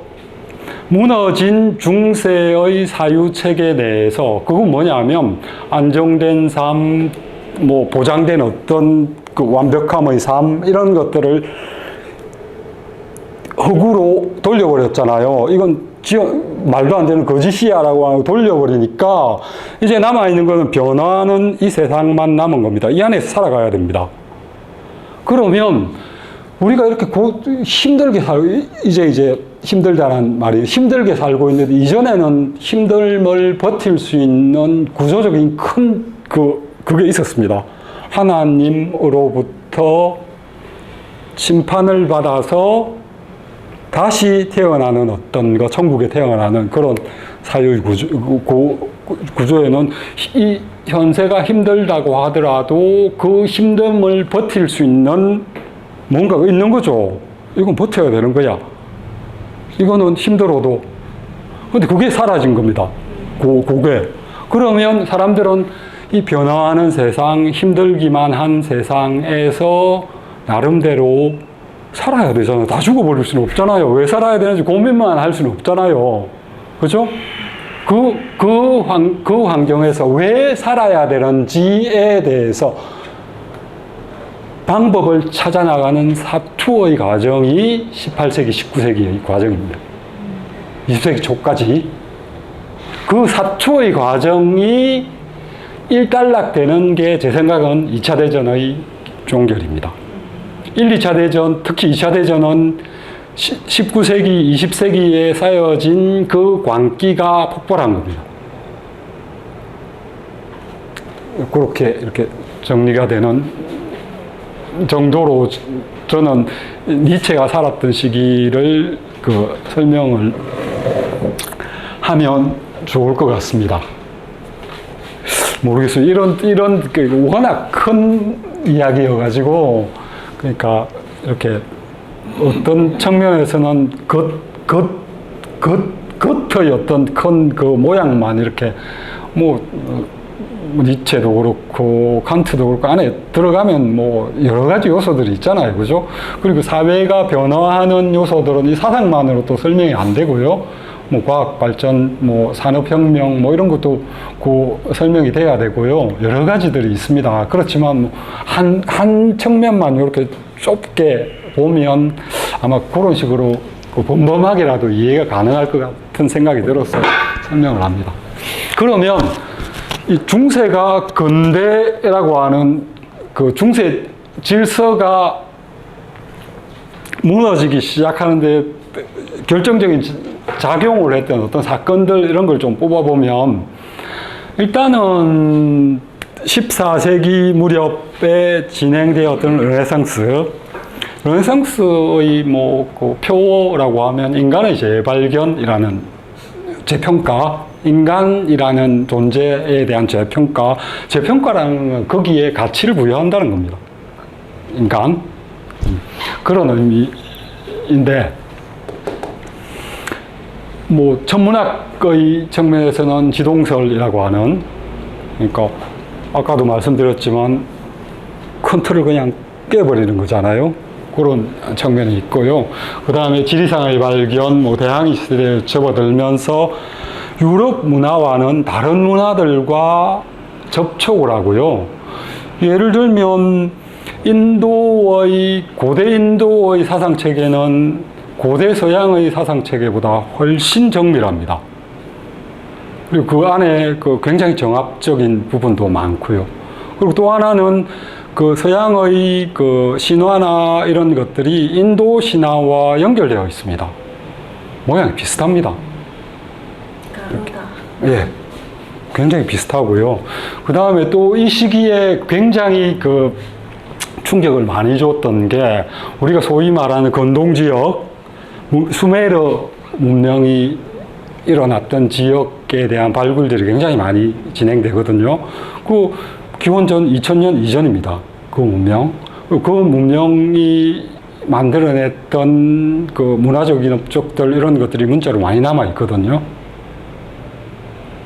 무너진 중세의 사유체계 내에서 그건 뭐냐면 안정된 삶, 뭐 보장된 어떤 그 완벽함의 삶 이런 것들을 흙으로 돌려버렸잖아요. 이건 말도 안 되는 거짓이야라고 하고 돌려버리니까 이제 남아있는 거는 변화하는 이 세상만 남은 겁니다. 이 안에서 살아가야 됩니다. 그러면 우리가 이렇게 힘들게 이제 힘들다는 말이 힘들게 살고 있는데 이전에는 힘듦을 버틸 수 있는 구조적인 큰 그게 있었습니다. 하나님으로부터 심판을 받아서 다시 태어나는 어떤 천국에 태어나는 그런 사유의 구조에는 이 현세가 힘들다고 하더라도 그 힘듦을 버틸 수 있는 뭔가가 있는 거죠. 이건 버텨야 되는 거야. 이거는 힘들어도. 근데 그게 사라진 겁니다. 그게. 그러면 사람들은 이 변화하는 세상, 힘들기만 한 세상에서 나름대로 살아야 되잖아요. 다 죽어버릴 수는 없잖아요. 왜 살아야 되는지 고민만 할 수는 없잖아요. 그죠? 그 환경에서 왜 살아야 되는지에 대해서 방법을 찾아나가는 사투의 과정이 18세기, 19세기의 과정입니다. 20세기 초까지. 그 사투의 과정이 일단락되는 게 제 생각은 2차 대전의 종결입니다. 1, 2차 대전, 특히 2차 대전은 19세기, 20세기에 쌓여진 그 광기가 폭발한 겁니다. 그렇게 이렇게 정리가 되는 정도로 저는 니체가 살았던 시기를 설명을 하면 좋을 것 같습니다. 모르겠어요. 이런 워낙 큰 이야기여가지고, 그러니까 이렇게 어떤 측면에서는 겉의 어떤 큰 그 모양만 이렇게 니체도 그렇고 칸트도 그렇고 안에 들어가면 뭐 여러 가지 요소들이 있잖아요. 그죠? 그리고 사회가 변화하는 요소들은 이 사상만으로 또 설명이 안 되고요. 뭐 과학 발전, 뭐 산업혁명, 뭐 이런 것도 설명이 돼야 되고요. 여러 가지들이 있습니다. 그렇지만 한 측면만 이렇게 좁게 보면 아마 그런 식으로 범범하게라도 이해가 가능할 것 같은 생각이 들어서 설명을 합니다. 그러면 이 중세가 근대라고 하는 그 중세 질서가 무너지기 시작하는데 결정적인 작용을 했던 어떤 사건들 이런 걸 좀 뽑아보면 일단은 14세기 무렵에 진행되었던 르네상스의 그 표어라고 하면 인간의 재발견이라는 재평가, 인간이라는 존재에 대한 재평가라는 건 거기에 가치를 부여한다는 겁니다. 인간. 그런 의미인데, 뭐 천문학의 측면에서는 지동설이라고 하는, 그러니까 아까도 말씀드렸지만 큰 틀을 그냥 깨버리는 거잖아요. 그런 측면이 있고요. 그 다음에 지리상의 발견, 뭐 대항해 시대에 접어들면서 유럽 문화와는 다른 문화들과 접촉을 하고요. 예를 들면 고대 인도의 사상 체계는 고대 서양의 사상 체계보다 훨씬 정밀합니다. 그리고 그 안에 굉장히 정합적인 부분도 많고요. 그리고 또 하나는 서양의 신화나 이런 것들이 인도 신화와 연결되어 있습니다. 모양이 비슷합니다. 예. 굉장히 비슷하고요. 그 다음에 또 이 시기에 굉장히 충격을 많이 줬던 게 우리가 소위 말하는 건동 지역, 수메르 문명이 일어났던 지역에 대한 발굴들이 굉장히 많이 진행되거든요. 기원전 2000년 이전입니다. 그 문명. 그 문명이 만들어냈던 문화적인 업적들 이런 것들이 문자로 많이 남아 있거든요.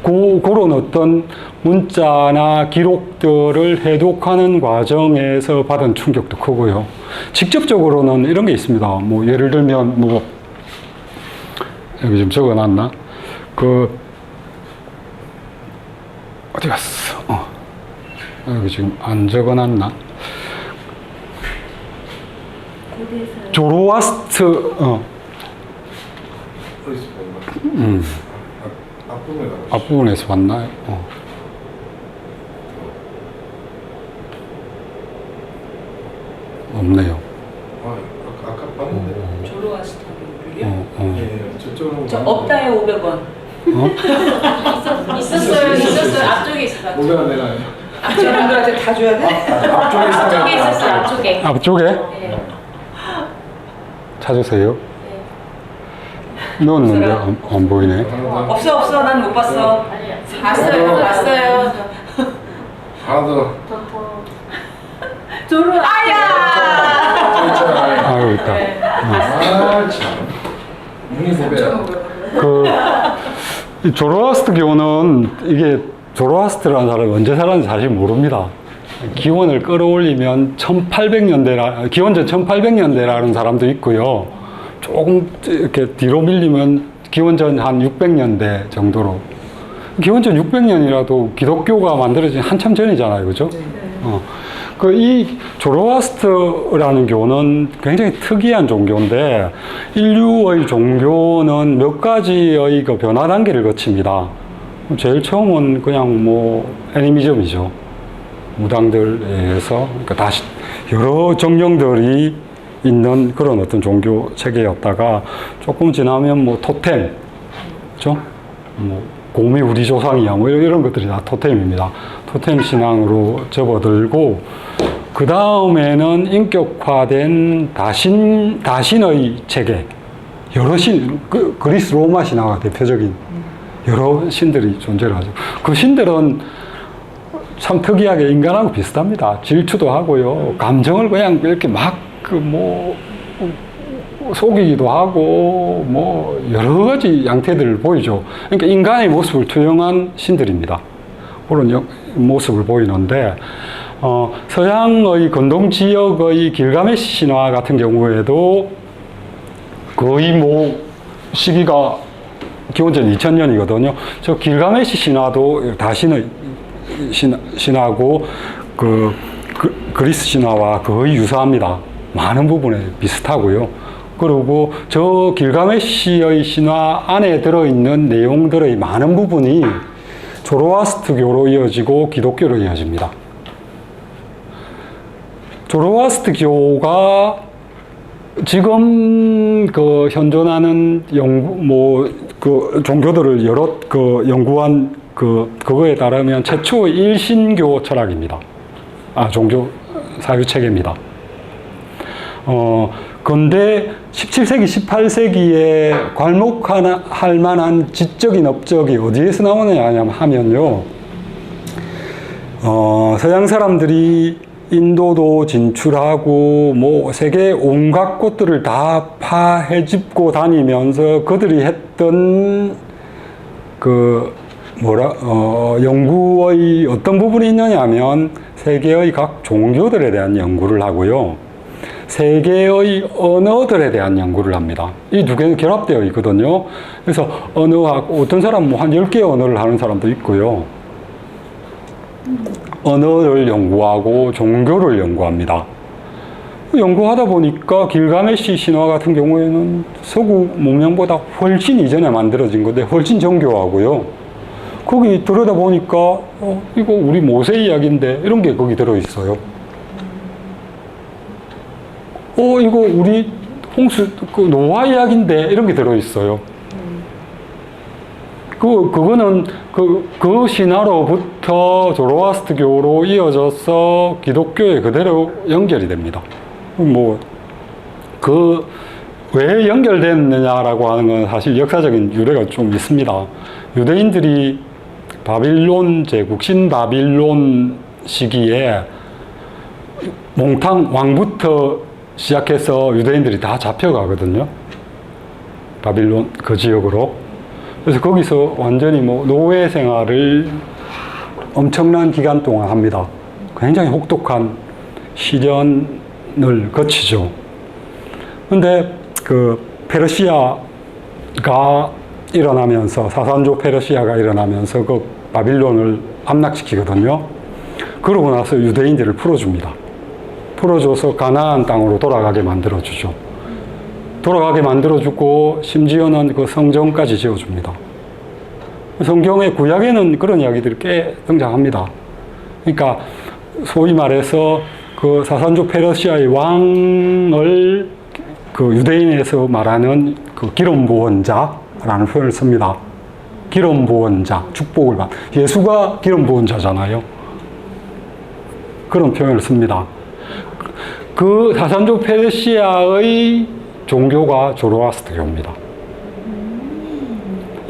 그런 어떤 문자나 기록들을 해독하는 과정에서 받은 충격도 크고요. 직접적으로는 이런 게 있습니다. 뭐 예를 들면 여기 좀 적어놨나? 어디 갔어? 여기 지금 안 적어놨나? 조로아스트, 앞부분에서 봤나요? 없네요. 아까 봤는데. 조로아스터교를요? 예, 저쪽으로. 저 없다요 500원. 있었어요. 앞쪽에 있어가지고. 뭐가 내가 저분들한테 다 줘야 돼? 앞쪽에 앞쪽에 있었어요. 앞쪽에. 앞쪽에? 네. 찾으세요. 넣었는데 안 보이네. 없어. 난 못 봤어. 봤어요. 하나 더. 아, 여기 있다. 아, 참. 눈이 보배야. 이 조로아스트 교는 이게 조로아스트라는 사람이 언제 살았는지 사실 모릅니다. 기원을 끌어올리면 기원전 1800년대라는 사람도 있고요. 조금 이렇게 뒤로 밀리면 기원전 한 600년대 정도로. 기원전 600년이라도 기독교가 만들어진 한참 전이잖아요. 그죠? 이 조로아스트라는 교는 굉장히 특이한 종교인데, 인류의 종교는 몇 가지의 변화 단계를 거칩니다. 제일 처음은 그냥 애니미즘이죠. 무당들에 의해서, 그러니까 다시 여러 정령들이 있는 그런 어떤 종교 체계였다가, 조금 지나면 토템, 그죠? 곰이 우리 조상이야, 이런 것들이 다 토템입니다. 토템 신앙으로 접어들고, 그 다음에는 인격화된 다신의 체계, 여러 그리스 로마 신화가 대표적인 여러 신들이 존재를 하죠. 그 신들은 참 특이하게 인간하고 비슷합니다. 질투도 하고요. 감정을 그냥 이렇게 속이기도 하고, 여러 가지 양태들을 보이죠. 그러니까 인간의 모습을 투영한 신들입니다. 그런 모습을 보이는데, 서양의 건동 지역의 길가메시 신화 같은 경우에도 거의 시기가 기원전 2000년이거든요. 저 길가메시 신화도 다신의 신화고, 그리스 신화와 거의 유사합니다. 많은 부분에 비슷하고요. 그리고 저 길가메시의 신화 안에 들어있는 내용들의 많은 부분이 조로아스트교로 이어지고 기독교로 이어집니다. 조로아스트교가 지금 현존하는 종교들을 여러 연구한 그거에 따르면 최초의 일신교 철학입니다. 종교 사유 체계입니다. 근데 17세기, 18세기에 괄목할 만한 지적인 업적이 어디에서 나오느냐 하면요. 서양 사람들이 인도도 진출하고 뭐 세계 온갖 곳들을 다 파헤집고 다니면서 그들이 했던 연구의 어떤 부분이 있느냐 하면 세계의 각 종교들에 대한 연구를 하고요. 세계의 언어들에 대한 연구를 합니다. 이 두 개는 결합되어 있거든요. 그래서 언어학, 어떤 사람은 뭐 한 10개의 언어를 하는 사람도 있고요. 언어를 연구하고 종교를 연구합니다. 연구하다 보니까 길가메시 신화 같은 경우에는 서구 문명보다 훨씬 이전에 만들어진 건데 훨씬 정교하고요. 거기 들여다보니까 이거 우리 모세 이야기인데 이런 게 거기 들어있어요. 이거 우리 노아 이야기인데 이런 게 들어있어요. 그거는 그 신화로부터 조로아스트교로 이어져서 기독교에 그대로 연결이 됩니다. 왜 연결됐느냐라고 하는 건 사실 역사적인 유래가 좀 있습니다. 유대인들이 바빌론 제국, 신바빌론 시기에 몽탕 왕부터 시작해서 유대인들이 다 잡혀가거든요. 바빌론 그 지역으로. 그래서 거기서 완전히 노예 생활을 엄청난 기간 동안 합니다. 굉장히 혹독한 시련을 거치죠. 근데 페르시아가 일어나면서, 사산조 페르시아가 일어나면서 그 바빌론을 함락시키거든요. 그러고 나서 유대인들을 풀어줍니다. 풀어줘서 가나안 땅으로 돌아가게 만들어주죠. 돌아가게 만들어주고 심지어는 그 성전까지 지어줍니다. 성경의 구약에는 그런 이야기들이 꽤 등장합니다. 그러니까 소위 말해서 그 사산조 페르시아의 왕을 유대인에서 말하는 기름부원자라는 표현을 씁니다. 기름부원자, 축복을 받. 예수가 기름부원자잖아요. 그런 표현을 씁니다. 그 사산조 페르시아의 종교가 조로아스트교입니다.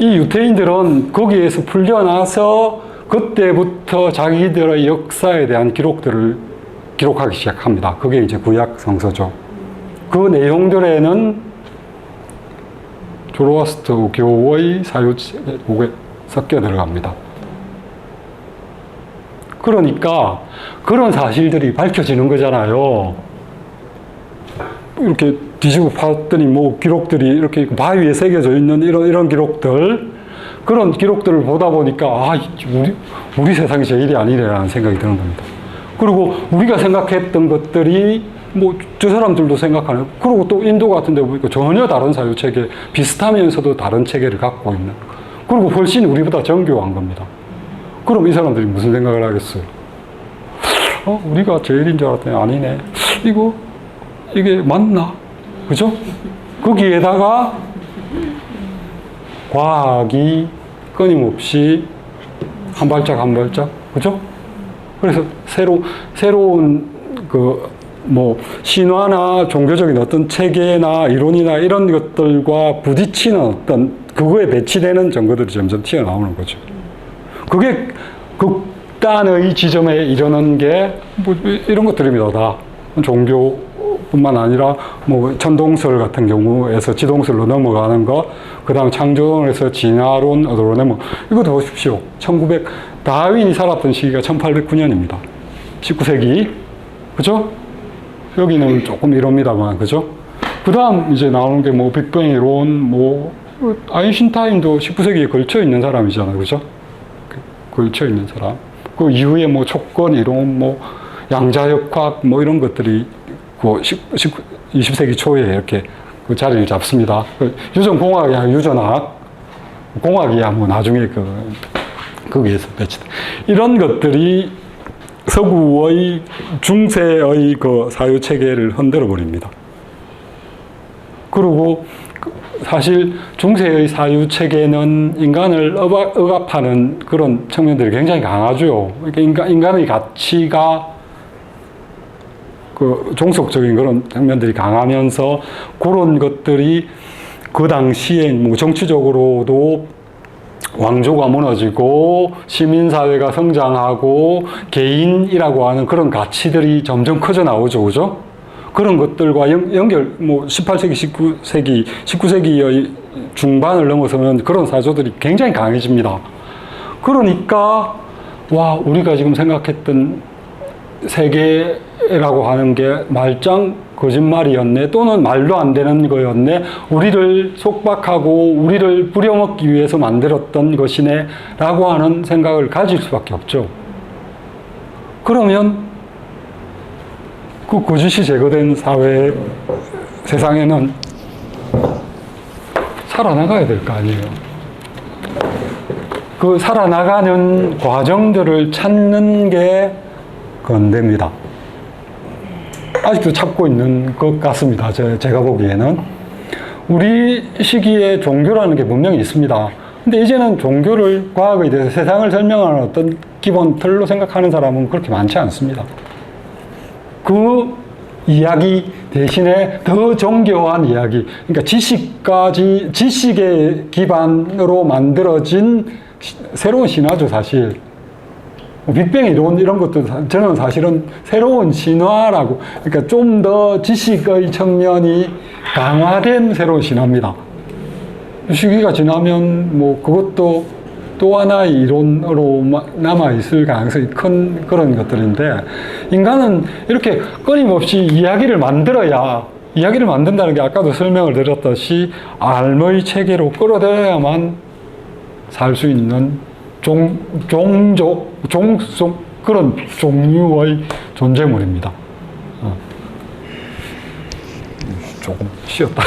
이 유대인들은 거기에서 풀려나서 그때부터 자기들의 역사에 대한 기록들을 기록하기 시작합니다. 그게 이제 구약 성서죠. 그 내용들에는 조로아스트교의 사유책에 섞여 들어갑니다. 그러니까 그런 사실들이 밝혀지는 거잖아요. 이렇게 뒤집어 봤더니 기록들이 이렇게 바위에 새겨져 있는 이런 기록들, 그런 기록들을 보다 보니까 우리 세상이 제일이 아니래라는 생각이 드는 겁니다. 그리고 우리가 생각했던 것들이 저 사람들도 생각하는, 그리고 또 인도 같은 데 보니까 전혀 다른 사유체계, 비슷하면서도 다른 체계를 갖고 있는, 그리고 훨씬 우리보다 정교한 겁니다. 그럼 이 사람들이 무슨 생각을 하겠어요? 우리가 제일인 줄 알았더니 아니네. 이게 맞나? 그죠? 거기에다가 과학이 끊임없이 한 발짝 한 발짝, 그죠? 그래서 새로운 신화나 종교적인 어떤 체계나 이론이나 이런 것들과 부딪히는 어떤 그거에 배치되는 증거들이 점점 튀어나오는 거죠. 그게 극단의 지점에 이르는 게 이런 것들입니다. 다 종교뿐만 아니라 천동설 같은 경우에서 지동설로 넘어가는 거, 그 다음 창조론에서 진화론으로 이것도 보십시오. 다윈이 살았던 시기가 1809년입니다. 19세기. 그죠? 여기는 조금 이럽니다만, 그죠? 그 다음 이제 나오는 게 빅뱅 이론, 아인슈타인도 19세기에 걸쳐 있는 사람이잖아요. 그죠? 걸쳐 있는 사람. 그 이후에 촉권 이론, 양자역학, 이런 것들이 20세기 초에 이렇게 그 자리를 잡습니다. 유전공학이 아니라 유전학. 공학이야 나중에 거기에서 배치돼. 이런 것들이 서구의 중세의 사유 체계를 흔들어 버립니다. 그리고 사실 중세의 사유 체계는 인간을 억압하는 그런 측면들이 굉장히 강하죠. 그러니까 인간의 가치가 종속적인 그런 측면들이 강하면서 그런 것들이 그 당시에 정치적으로도 왕조가 무너지고 시민사회가 성장하고 개인이라고 하는 그런 가치들이 점점 커져 나오죠. 그죠? 그런 것들과 연결, 뭐 18세기, 19세기의 중반을 넘어서면 그런 사조들이 굉장히 강해집니다. 그러니까 와, 우리가 지금 생각했던 세계라고 하는 게 말짱 거짓말이었네, 또는 말도 안 되는 거였네, 우리를 속박하고 우리를 부려먹기 위해서 만들었던 것이네 라고 하는 생각을 가질 수밖에 없죠. 그러면 그 거짓이 제거된 사회 세상에는 살아나가야 될 거 아니에요. 그 살아나가는 과정들을 찾는 게 건대입니다. 아직도 찾고 있는 것 같습니다. 제가 보기에는. 우리 시기에 종교라는 게 분명히 있습니다. 근데 이제는 종교를 과학에 대해서 세상을 설명하는 어떤 기본 틀로 생각하는 사람은 그렇게 많지 않습니다. 그 이야기 대신에 더 정교한 이야기, 그러니까 지식의 기반으로 만들어진 새로운 신화죠, 사실. 빅뱅 이런 것도 저는 사실은 새로운 신화라고, 그러니까 좀 더 지식의 측면이 강화된 새로운 신화입니다. 시기가 지나면 뭐 그것도 또 하나의 이론으로 남아있을 가능성이 큰 그런 것들인데, 인간은 이렇게 끊임없이 이야기를 만든다는 게 아까도 설명을 드렸듯이 알의 체계로 끌어들여야만 살 수 있는 종족, 그런 종류의 존재물입니다. 조금 쉬었다.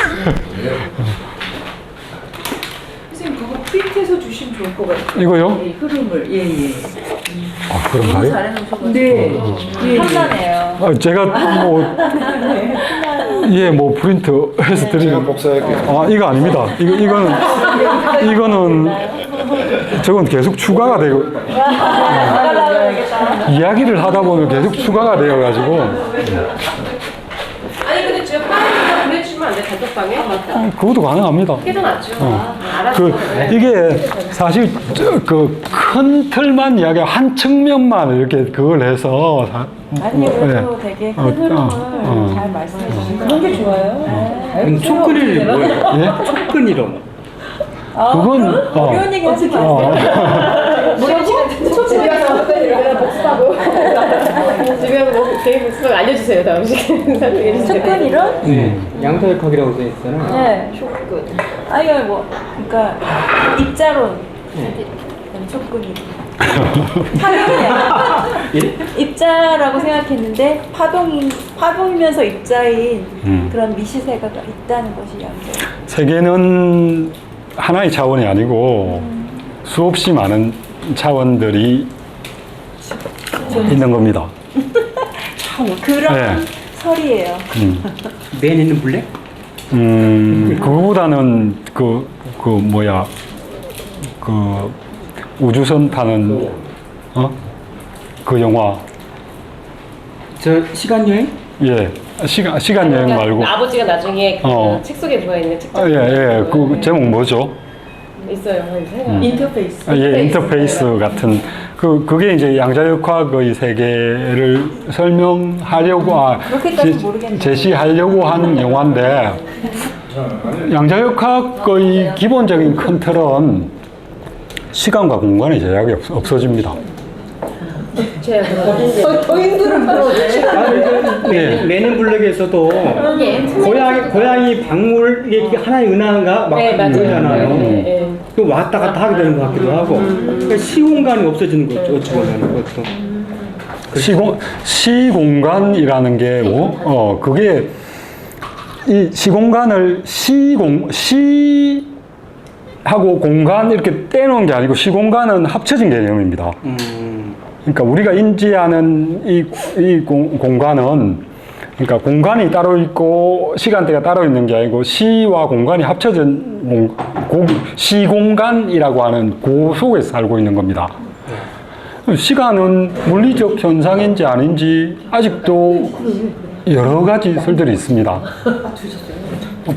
선생님 그거 프린트해서 주시면 좋을 것 같아요. 이거요? 예, 흐름을 예예. 아, 그런가요? 잘해놓으셔가지고. 네. 예, 탐나네요. 아, 제가 뭐 프린트 해서 제가 드리는. 복사할게요. 아, 이거 아닙니다. 이거는 저건 계속 추가가 되고, 이야기를 하다 보면 계속 추가가 되어가지고. 아니 근데 제가 파일을 보내주시면 안 돼요? 단톡방에? 그것도 가능합니다. 그게 더 낫죠. 이게 사실 그 큰 틀만 한 측면만 이렇게 그걸 해서 아니 그래도 되게 큰 흐름을 잘 말씀해 주시는 그런 게 좋아요. 촉근이 뭐예요? 예? 촉근이론. 그건 어려운 얘기 하지 마세요. 집에 가서 복습하고 집에 가서 뭐 개인 복습하고 알려주세요. 다음 시간에 설명해 주세요. 촉근 이론? 네. 양서역학이라고 써 있잖아요. 네. 촉근. 아니 뭐 그러니까 입자론. 촉근이. 입자라고 생각했는데 파동이면서 입자인 그런 미시세가 있다는 것이 양서. 세계는 하나의 차원이 아니고 수없이 많은 차원들이 있는 겁니다. 그런 네. 설이에요. 맨 있는 블랙? 그거보다는 그 우주선 타는 그 영화. 저 시간 여행? 예, 시간 여행 말고. 아버지가 나중에 책 속에 들어있는 책장 그 제목 뭐죠? 있어요. 인터페이스. 인터페이스 같은 그게 이제 양자역학의 세계를 설명하려고 그렇게까지 모르겠네요. 제시하려고 한 영화인데, 양자역학의 기본적인 큰 틀은 시간과 공간의 제약이 없어집니다. 더 힘들은 예. 맨인 블랙에서도 고양이 박물 이게 하나의 은하가 막 네, 맞아요. 그러잖아요. 네. 그 왔다 갔다 하게 되는 것 같기도 하고. 그러니까 시공간이 없어지는 거죠. 어찌 보면 그것도. 시공간이라는 게 그게 이 시공간을 시하고 공간 이렇게 떼놓은 게 아니고, 시공간은 합쳐진 개념입니다. 그러니까 우리가 인지하는 이 공간은, 그러니까 공간이 따로 있고 시간대가 따로 있는 게 아니고 시와 공간이 합쳐진 시공간이라고 하는 그 속에서 살고 있는 겁니다. 시간은 물리적 현상인지 아닌지 아직도 여러 가지 설들이 있습니다.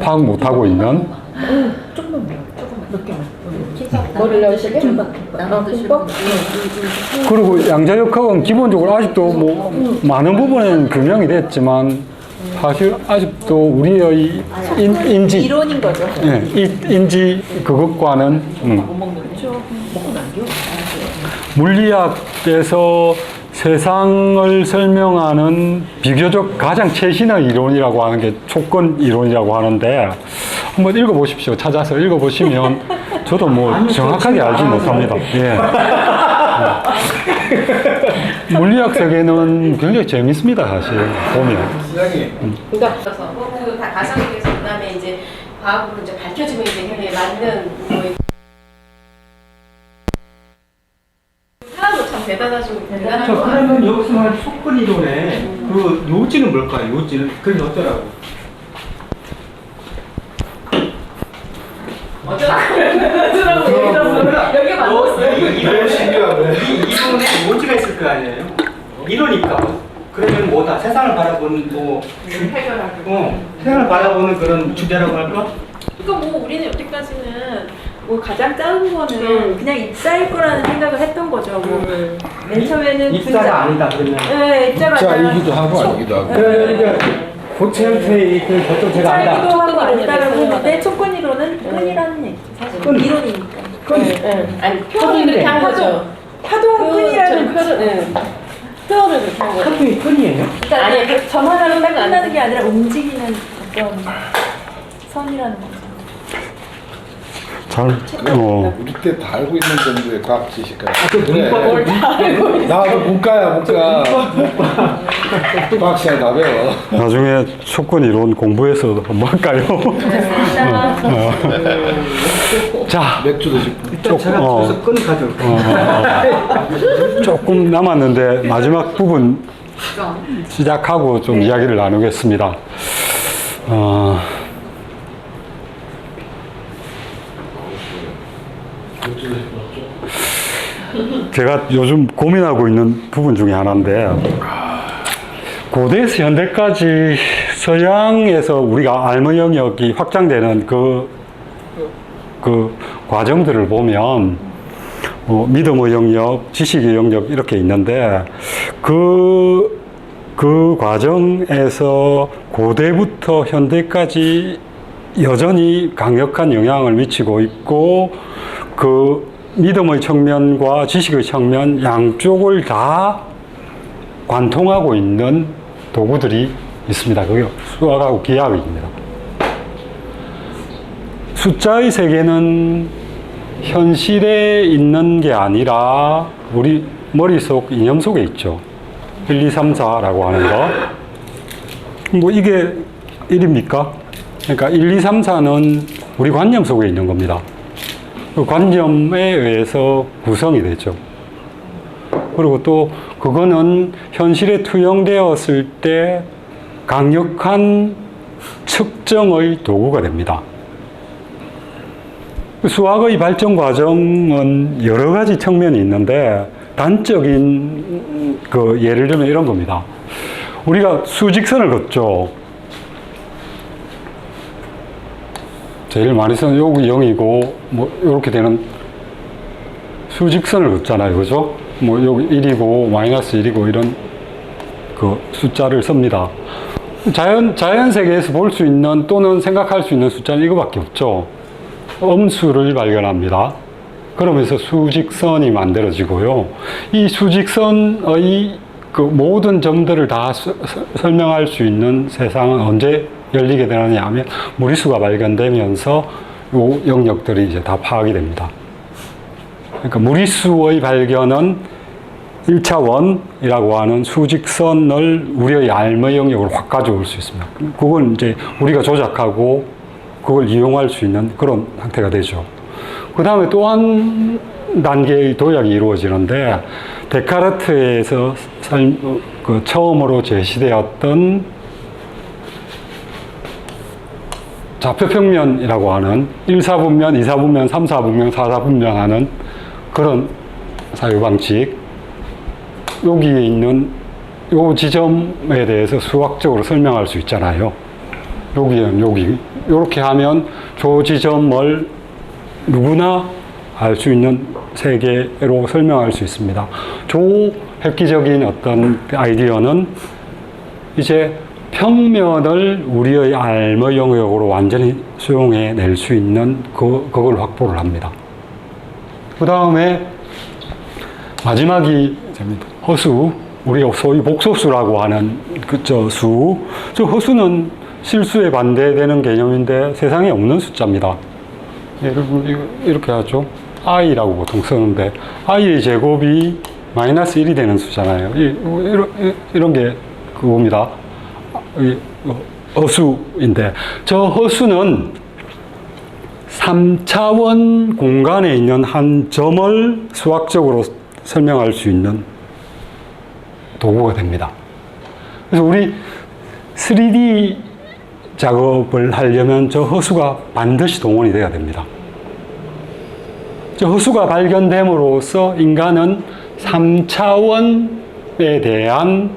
파악 못하고 있는. 뭐를 넣으시게? 김밥? 그리고 양자역학은 기본적으로 아직도 뭐 많은 부분은 규명이 됐지만 사실 아직도 우리의 인지 이론인 거죠. 예, 인지 그것과는 물리학에서 세상을 설명하는 비교적 가장 최신의 이론이라고 하는 게 촉근 이론이라고 하는데 한번 읽어보십시오. 찾아서 읽어보시면 저도 뭐 정확하게 알지 못합니다. 예. 물리학 세계는 굉장히 재밌습니다, 사실 보면. 그러니까 그다 가상에서 그다음에 이제 과학으로 이제 밝혀지면 이제 현에 맞는 뭐 사람도 참 대단하시고 대단한 저 거 같아요. 그러면 여기서 말하는 촉근 이론의 그 요지는 뭘까요? 요지는 그게 어쩌라고? 여기 맞았어요. 이 이론에 요지가 있을 거 아니에요? 이론이니까. 그러면 뭐다? 세상을 바라보는 뭐 해결하고. 세상을 바라보는 그런 주제라고 할까? 그러니까 뭐 우리는 여태까지는 뭐 가장 작은 거는 그냥 입자일 거라는 생각을 했던 거죠. 맨 처음에는 입자가 아니다 그러면. 네, 입자가 자이기도 하고 아니기도 하고. 그러니까 고체 형태의 그 결정체가 아니다. 입자이기도 하고 아니다라고 했는데 촉근 이론은 끈이라는 얘기죠. 사실 끈. 이론이니까. 아니 표현을 그렇게 한 거죠. 파동 끈이라는 표현을 그렇게 한 거죠. 하품이 끈이에요? 그러니까 아니, 아니 점 하나로 딱 아니지. 끝나는 게 아니라 움직이는 어떤 선이라는 거죠. 우리 때 다 알고 있는 정도의 과학 지식까지. 그래. 나도 문과야 문과. 과학 시간에 다 배워. 나중에 촉근 이론 공부해서 한번 할까요? 자, 맥주도 싶고. 일단 제가 그래서 끈 가져올게요. 조금 남았는데 마지막 부분 시작하고 좀 이야기를 나누겠습니다. 제가 요즘 고민하고 있는 부분 중에 하나인데 고대에서 현대까지 서양에서 우리가 알무 영역이 확장되는 그 과정들을 보면 믿음의 영역, 지식의 영역 이렇게 있는데 그 과정에서 고대부터 현대까지 여전히 강력한 영향을 미치고 있고 그 믿음의 측면과 지식의 측면 양쪽을 다 관통하고 있는 도구들이 있습니다. 그게 수학하고 기하학입니다. 숫자의 세계는 현실에 있는 게 아니라 우리 머릿속 이념 속에 있죠. 1, 2, 3, 4라고 하는 거. 뭐 이게 1입니까? 그러니까 1, 2, 3, 4는 우리 관념 속에 있는 겁니다. 그 관념에 의해서 구성이 되죠. 그리고 또 그거는 현실에 투영되었을 때 강력한 측정의 도구가 됩니다. 수학의 발전 과정은 여러 가지 측면이 있는데 단적인 예를 들면 이런 겁니다. 우리가 수직선을 긋죠. 제일 많이 쓰는 여기 0이고 뭐 이렇게 되는 수직선을 긋잖아요. 그죠? 뭐 여기 1이고 마이너스 1이고 이런 그 숫자를 씁니다. 자연 세계에서 볼 수 있는 또는 생각할 수 있는 숫자는 이거밖에 없죠. 음수를 발견합니다. 그러면서 수직선이 만들어지고요. 이 수직선의 그 모든 점들을 다 설명할 수 있는 세상은 언제 열리게 되느냐 하면 무리수가 발견되면서 이 영역들이 이제 다 파악이 됩니다. 그러니까 무리수의 발견은 1차원이라고 하는 수직선을 우리의 알무 영역으로 확 가져올 수 있습니다. 그걸 이제 우리가 조작하고 그걸 이용할 수 있는 그런 형태가 되죠. 그 다음에 또 한 단계의 도약이 이루어지는데 데카르트에서 처음으로 제시되었던 좌표평면이라고 하는 1사분면, 2사분면, 3사분면, 4사분면 하는 그런 사유방식. 여기에 있는 요 지점에 대해서 수학적으로 설명할 수 있잖아요. 여기는 여기. 이렇게 하면 저 지점을 누구나 알 수 있는 세계로 설명할 수 있습니다. 획기적인 어떤 아이디어는 이제 평면을 우리의 알의 영역으로 완전히 수용해낼 수 있는 그걸 확보를 합니다. 그 다음에 마지막이 허수, 우리가 소위 복소수라고 하는 저 허수는 실수에 반대되는 개념인데 세상에 없는 숫자입니다. 이렇게 하죠. i라고 보통 쓰는데 i의 제곱이 마이너스 1이 되는 수잖아요. 이런 게 그겁니다. 허수인데 저 허수는 3차원 공간에 있는 한 점을 수학적으로 설명할 수 있는 도구가 됩니다. 그래서 우리 3D 작업을 하려면 저 허수가 반드시 동원이 돼야 됩니다. 저 허수가 발견됨으로써 인간은 3차원에 대한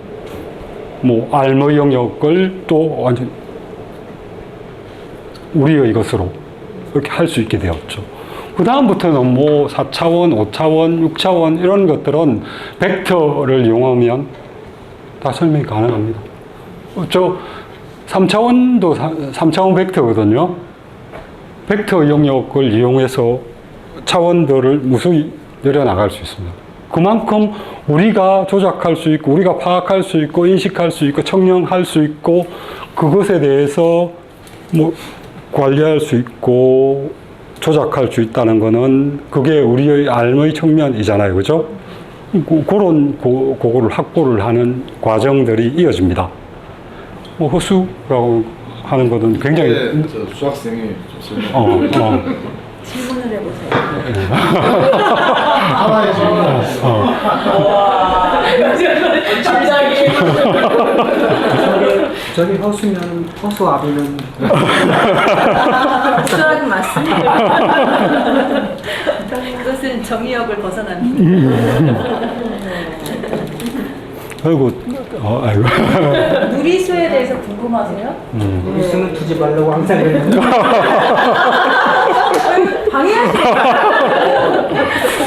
알의 영역을 또 완전 우리의 것으로 이렇게 할 수 있게 되었죠. 그 다음부터는 4차원, 5차원, 6차원 이런 것들은 벡터를 이용하면 다 설명이 가능합니다. 저 3차원도 3차원 벡터거든요. 벡터 영역을 이용해서 차원들을 무수히 내려나갈 수 있습니다. 그만큼 우리가 조작할 수 있고, 우리가 파악할 수 있고, 인식할 수 있고, 청량할 수 있고, 그것에 대해서 관리할 수 있고, 조작할 수 있다는 것은 그게 우리의 알의 측면이잖아요. 그죠? 그거를 확보를 하는 과정들이 이어집니다. 허수라고 하는 것은 굉장히. 저 수학생이 좋습니다. 질문을 해보세요. 하나의 질문. 저기 허수면 허수 아비는 수학은 맞습니다. 그것은 정의역을 벗어납니다. 아이고. 무리수에 대해서 궁금하세요? 무리수는 두지 말라고 항상 그랬는데 방해하시죠.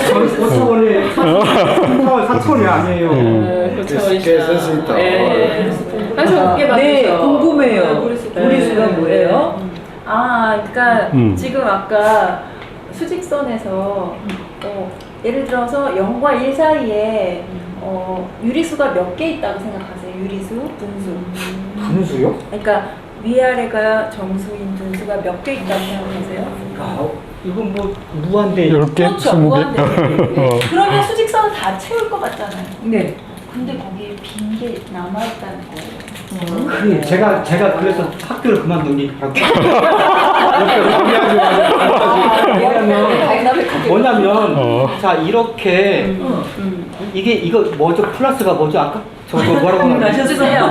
저희 5차원이 4차원이 아니에요. 센스 있다. 그래서 그게 네, 맞죠. 궁금해요. 무리수가 무리수가 뭐예요? 그러니까 지금 아까 수직선에서 예를 들어서 0과 1 사이에 유리수가 몇 개 있다고 생각하세요? 유리수, 분수. 분수요? 그러니까 위아래가 정수인 분수가 몇 개 있다고 생각하세요? 이건 무한대 10개? 그렇죠, 20개? 무한대. 그러면 수직선은 다 채울 것 같잖아요. 네. 근데 거기에 빈 게 남아있다는 거예요. 그래, 제가 그래서 학교를 그만둔 게 바로 뭐냐면 자 이렇게 이거 뭐죠? 플러스가 뭐죠? 아까 저거 뭐라고 하는지 주세요.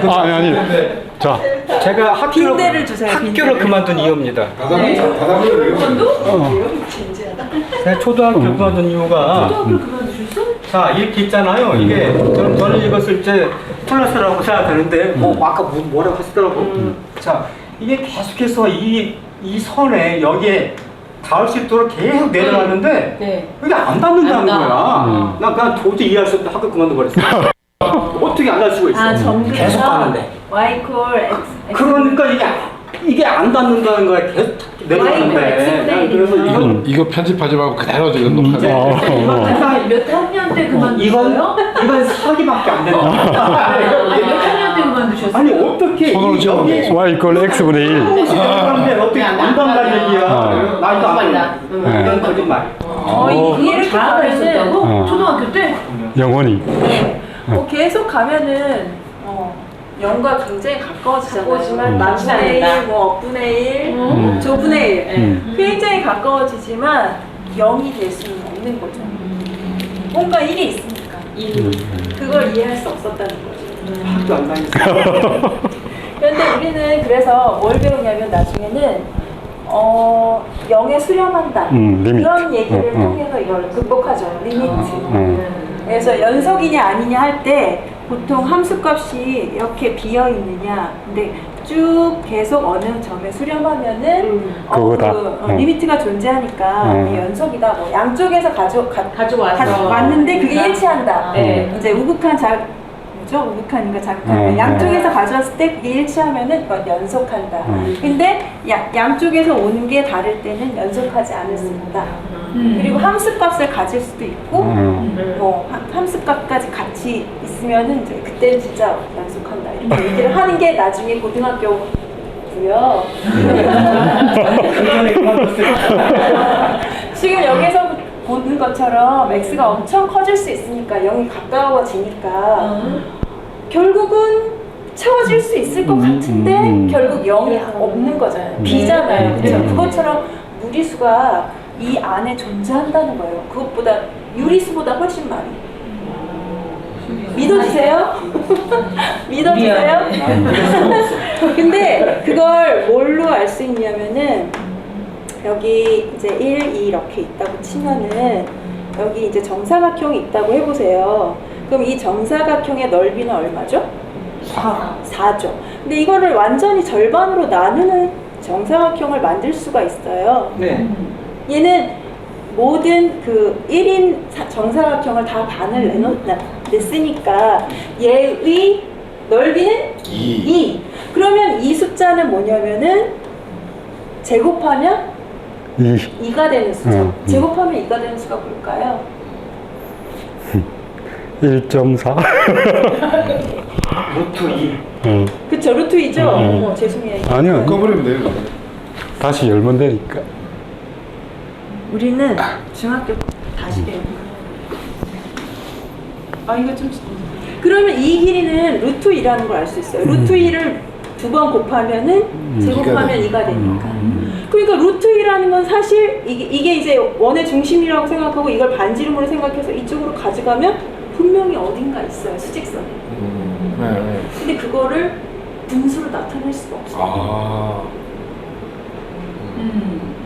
아니. 자. 제가 빈대를 주세요, 학교를 빈대를. 그만둔 이유입니다. 바닥을 제가 초등학교 그만둔 이유가 자 이렇게 있잖아요. 이게 저는 이것을 이제 플러스라고 생각하는데 아까 뭐라고 하시더라고. 자 이게 계속해서 이 선에 여기에 닿을 수 있도록 계속 내려가는데 네. 이게 안 닿는다는 거야. 나 그냥 도저히 이해할 수 없다 학교 그만둬 버렸어. 어떻게 안 할 수가 있어? 전기가 계속 가는데. y 콜 x. 그러니까 이게 안 닿는다는 거야. 계속 내려가는데. 그래서 이거 편집하지 말고 그대로 지금 녹화돼. 몇 학년 때 그만두셨어요? 이건 사기밖에 안 된다. 몇 학년 때 그만두셨어요? 아니 어떻게 손으로 지어. y = x분의 1. 그런데 어떻게 안 간다는 얘기야? 나이도 안 돼. 이건 거짓말. 이해를 잘하면은 초등학교 때 영원히. 계속 가면은 0과 굉장히 가까워지잖아요. 가까워지만 많지 만분의 1, 않다. 억분의 1, 조분의 1. 굉장히 가까워지지만 0이 될 수는 없는 거죠. 뭔가 1이 있으니까. 그걸 이해할 수 없었다는 거죠. 학교 안 다니니까. 그런데 우리는 그래서 뭘 배우냐면 나중에는 0에 수렴한다. 리미트. 그런 얘기를 통해서 이걸 극복하죠. 리미트. 음. 그래서 연속이냐 아니냐 할 때 보통 함수값이 이렇게 비어 있느냐. 근데 쭉 계속 어느 점에 수렴하면은 그거다. 리미트가 존재하니까 이게 연속이다. 뭐 양쪽에서 가져와서 왔는데 그게 일치한다. 네. 이제 우극한 우극한인가 작극한 양쪽에서 가져왔을 때 그게 일치하면은 그건 연속한다. 근데 양쪽에서 오는 게 다를 때는 연속하지 않을 수 있다. 그리고 함수값을 가질 수도 있고 뭐 함수값까지 같이 있으면은 이제 그때는 진짜 연속한다 이렇게 얘기를 하는 게 나중에 고등학교고요. 지금 여기서 보는 것처럼 x가 엄청 커질 수 있으니까 0이 가까워지니까 결국은 채워질 수 있을 것 같은데 결국 0이 없는 거잖아요. 비잖아요. 그렇죠? 그것처럼 무리수가 이 안에 존재한다는 거예요. 그것보다 유리수보다 훨씬 많이. 믿어주세요? 믿어주세요? 근데 그걸 뭘로 알 수 있냐면은 여기 이제 1, 2 이렇게 있다고 치면은 여기 이제 정사각형이 있다고 해보세요. 그럼 이 정사각형의 넓이는 얼마죠? 4죠. 근데 이거를 완전히 절반으로 나누는 정사각형을 만들 수가 있어요. 네. 얘는 모든 그 1인 정사각형을 다 반을 냈으니까 얘의 넓이는 2. 그러면 이 숫자는 뭐냐면은 제곱하면 2가 되는 수죠. 제곱하면 2가 되는 수가 뭘까요? 1.4. 루트 2. 그쵸, 루트 2죠? 죄송해요. 아니요. 꺼버리면 돼요. 다시 열면 되니까. 우리는 중학교 다시 배운 거예요. 이거 좀. 그러면 이 길이는 루트 2라는 걸 알 수 있어요. 루트 2를 두 번 곱하면은 제곱하면 2가 되니까. 그러니까 루트 2라는 건 사실 이게 이제 원의 중심이라고 생각하고 이걸 반지름으로 생각해서 이쪽으로 가져가면 분명히 어딘가 있어요. 수직선에. 네. 근데 그거를 분수로 나타낼 수가 없어요.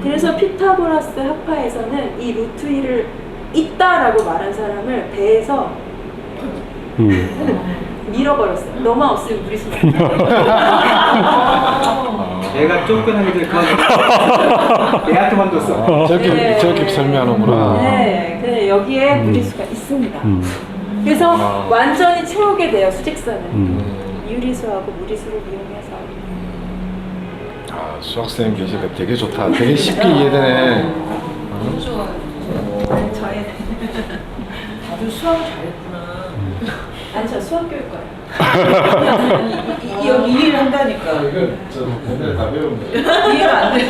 그래서 피타고라스 학파에서는 이 루트 2를 있다라고 말한 사람을 배에서 밀어버렸어요. 너만 없으면 무리수 내가 쫓겨나기들 그만. 내가 그만뒀어. 저렇게 설명하는구나. 네, 근데 여기에 무리수가 있습니다. 그래서 완전히 채우게 돼요, 수직선은. 유리수하고 무리수를 이용해서. 수학생님 계시니까 되게 좋다. 되게 쉽게 이해되네. 너무 좋아요. 저의 다들 수학을 잘했구나. 아니 저 수학교육과요. 여기 이해를 한다니까. 이건 저 옛날에 다 배웠는데. 이해가 안 돼요.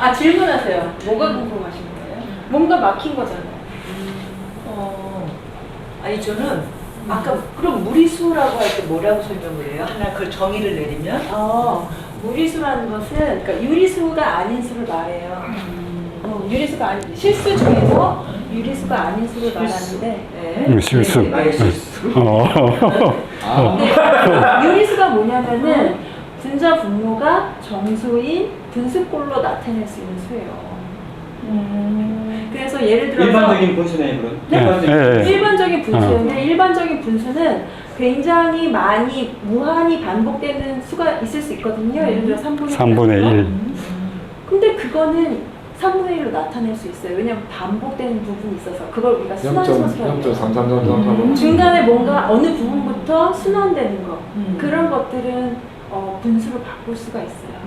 아 질문하세요. 뭐가 궁금하신 거예요? 뭔가 막힌 거잖아요. 아니 저는 아까 그럼 무리수라고 할 때 뭐라고 설명을 해요? 하나 그걸 정의를 내리면? 무리수라는 것은 그러니까 유리수가 아닌 수를 말해요. 유리수가 아닌 실수 중에서 유리수가 아닌 수를 말하는데 실수. 근데 유리수가 뭐냐면은 분자 분모가 정수인 분수꼴로 나타낼 수 있는 수예요. 그래서 예를 들어서 일반적인 분수네 그런. 네. 일반적인 분수인데 일반적인 분수는 굉장히 많이 무한히 반복되는 수가 있을 수 있거든요. 예를 들어 3분의 1. 근데 그거는 3분의 1로 나타낼 수 있어요. 왜냐면 반복되는 부분이 있어서 그걸 우리가 순환소수라고 해요. 0.3333. 중간에 뭔가 어느 부분부터 순환되는 거 그런 것들은 분수로 바꿀 수가 있어요.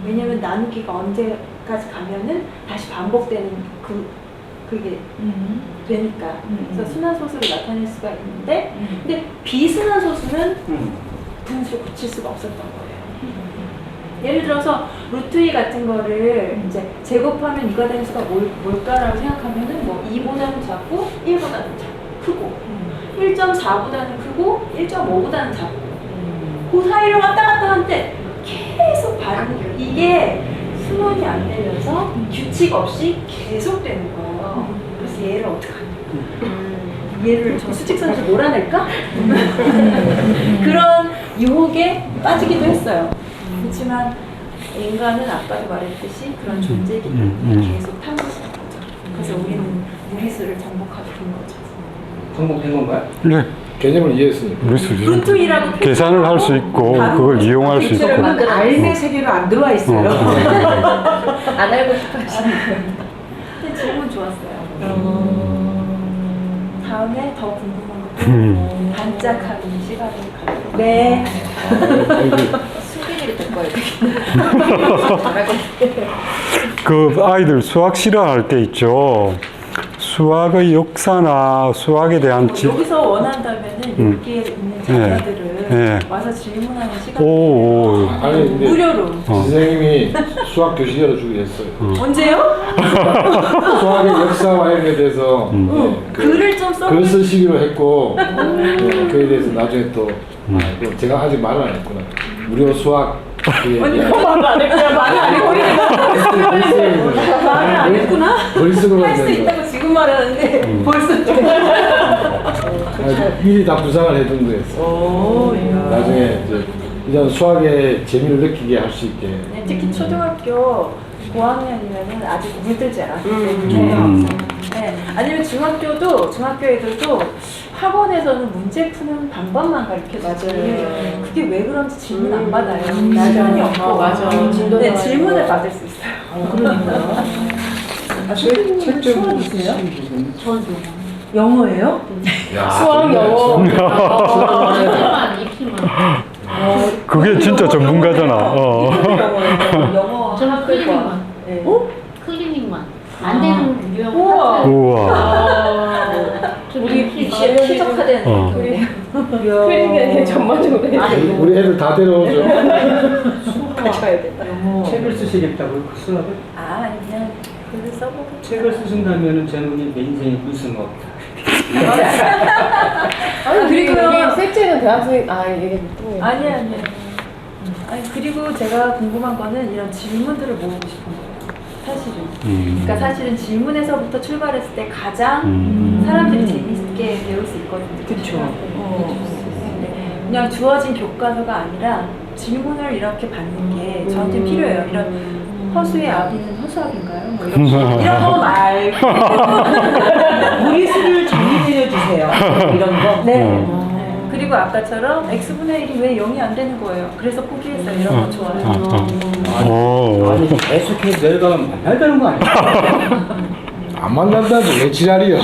왜냐면 나누기가 언제까지 가면은 다시 반복되는 그게 되니까. 그래서 순환소수를 나타낼 수가 있는데 근데 비순환소수는 분수를 붙일 수가 없었던 거예요. 예를 들어서 루트 2 같은 거를 이제 제곱하면 2가 되는 수가 뭘까라고 생각하면은 뭐 2보다는 작고 1보다는 크고 1.4보다는 크고 1.5보다는 작고 그 사이를 왔다 갔다 하는데 계속 반응이 이게 순환이 안 되면서 규칙 없이 계속 되는 거예요. 그래서 얘를 어떻게 하냐? 얘를 저 수직선에서 몰아낼까? 그런 유혹에 빠지기도 했어요. 그렇지만 인간은 아까도 말했듯이 그런 존재이기 때문에 계속 탐구하는 거죠. 그래서 우리는 무리수를 정복하게 된 거죠. 정복된 건가요? 네. 개념을 이해했으니까. 분투이라고 계산을 할 수 있고 그걸 이용할 수 있고. 만든 알매 세계로 안 들어와 있어요. 안 알고 싶어 하시는 근데 질문 좋았어요. 다음에 더 궁금한 것도 반짝하는 시간을 가지고. 네. 수빈이를 데리고 와야 그 아이들 수학 실험할 때 있죠. 수학의 역사나 수학에 대한 여기서 원한다면은 여기에 있는 자녀들을 네. 와서 질문하는 시간 오. 아니 근데 무료로. 선생님이 수학 교실 열어주기로 했어요. 언제요? 수학의 역사와 이런 에 대해서 글을 좀 써. 글 쓰시기로 했고 그에 대해서 나중에 또 그럼 제가 아직 말을 안 했구나. 무료 수학 말을 안 했구나. 말을 안 했구나. 글 쓰고 할 수 있는 거. 있다고 지금 말하는데 벌써 좀. 미리 다 구상을 해둔 거였어. 나중에 이제 이런 수학의 재미를 느끼게 할 수 있게. 네, 특히 초등학교 고학년이면은 아직 물들지 않았기 때문에 네. 아니면 중학교 애들도 학원에서는 문제 푸는 방법만 가르쳐주지 그게 왜 그런지 질문 안 받아요. 시간이 없고 맞아. 네, 질문을 받을 수 있어요. 그러니까. 책좀 있어요? 영어예요? 수학, 영어. 입히만. 그게 진짜 전문가잖아. 영어 저는 클리닉만. 네. 클리닉만. 안 되는 유형. 우와. 우와. 우리 시작하된 어. 클리닉에 전문적으로 해야 우리 애들 다 데려오죠. 가져야 된다. 책을 쓰시겠다고요? 그 수학을? 아니 그냥 글을 써보고 책을 쓰신다면은 제 눈이 내 인생이 불승업. 아니 그리고요. 그리고 셋째는 대학생 이게 또 아니 아니 그리고 제가 궁금한 거는 이런 질문들을 모으고 싶은 거예요. 사실은. 그러니까 사실은 질문에서부터 출발했을 때 가장 사람들이 재밌게 배울 수 있거든요. 그쵸. 그냥 주어진 교과서가 아니라 질문을 이렇게 받는 게 저한테 필요해요. 이런 허수의 아비는 허수아비인가요? 뭐 이런 거 말고 무리수를 정리해 주세요. 이런 거. 네. 그리고 아까처럼 x분의 1이 왜 0이 안 되는 거예요? 그래서 포기했어요. 이런 거 좋아요. 오. 아니 계속해서 내려가면 만나야 되는 거 아니야? 안 만난다지 왜 지랄이요?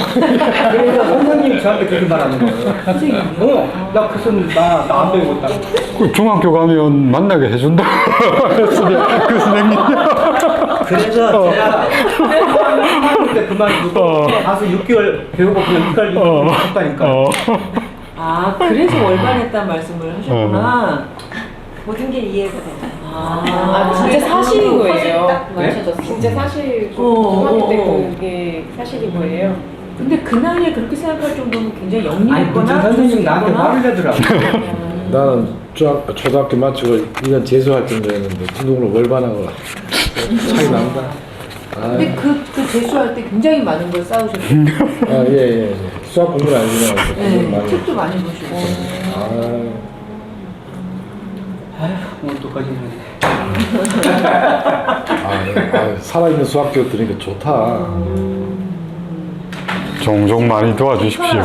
그래서 선생님이 저한테 그렇게 말하는 거예요. 선생님, 나 그래서 나안 배우겠다. 그 중학교 가면 만나게 해준다. 그 선생님. 그래서 제가 그때 그만두고 가서 6개월 배우고 그냥 6개월 했다니까. 그래서 월반했단 말씀을 하셨구나. 모든 게 이해가 돼요. 진짜 사실인 거예요. 딱 맞춰졌어. 진짜 사실 중학교 때 그게 사실인 거예요. 근데 그 나이에 그렇게 생각할 정도면 굉장히 아니, 그 영리했거나 선생님 나한테 화를 내더라고. 나는 초등학교 마치고 이건 재수활동도였는데 중국으로 월반하고 차이 난다. 근데 그 재수할 때 굉장히 많은 걸 쌓으셨어요. 예. 수학 공부를 안 해서 공부를 많이 책도 많이 보시고. 오늘 똑같이 하네. 살아있는 수학 교육 들으니까 좋다. 종종 많이 도와주십시오.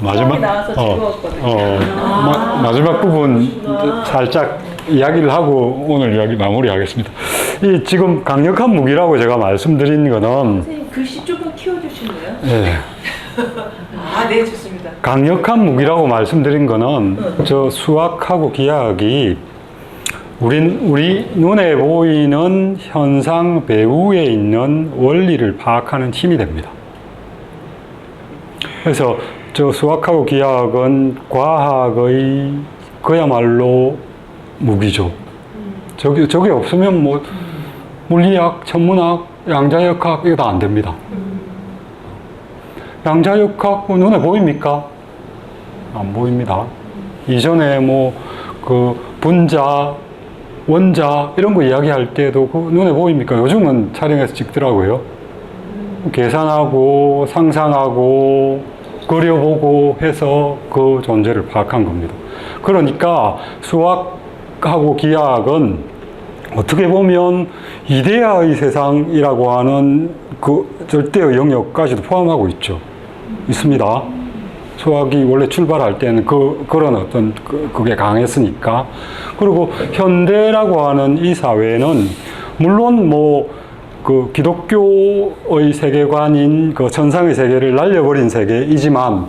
마지막 나와서 즐거웠거든요. 마지막 부분 이제 살짝 이야기를 하고 오늘 이야기 마무리하겠습니다. 이 지금 강력한 무기라고 제가 말씀드린 거는 선생님 글씨 조금 키워주실래요? 예, 네, 좋습니다. 강력한 무기라고 말씀드린 거는 저 수학하고 기하학이 우리 눈에 보이는 현상 배후에 있는 원리를 파악하는 힘이 됩니다. 그래서 저 수학하고 기하학은 과학의 그야말로 무기죠. 저게 없으면 뭐 물리학, 천문학, 양자역학 이거 다 안 됩니다. 양자역학 눈에 보입니까? 안 보입니다. 이전에 뭐 그 분자, 원자 이런 거 이야기할 때도 그 눈에 보입니까? 요즘은 촬영해서 찍더라고요. 계산하고 상상하고 그려보고 해서 그 존재를 파악한 겁니다. 그러니까 수학하고 기하학은 어떻게 보면 이데아의 세상이라고 하는 그 절대의 영역까지도 포함하고 있죠. 있습니다. 수학이 원래 출발할 때는 그런 어떤 그게 강했으니까. 그리고 현대라고 하는 이 사회는 물론 뭐 그 기독교의 세계관인 그 천상의 세계를 날려버린 세계이지만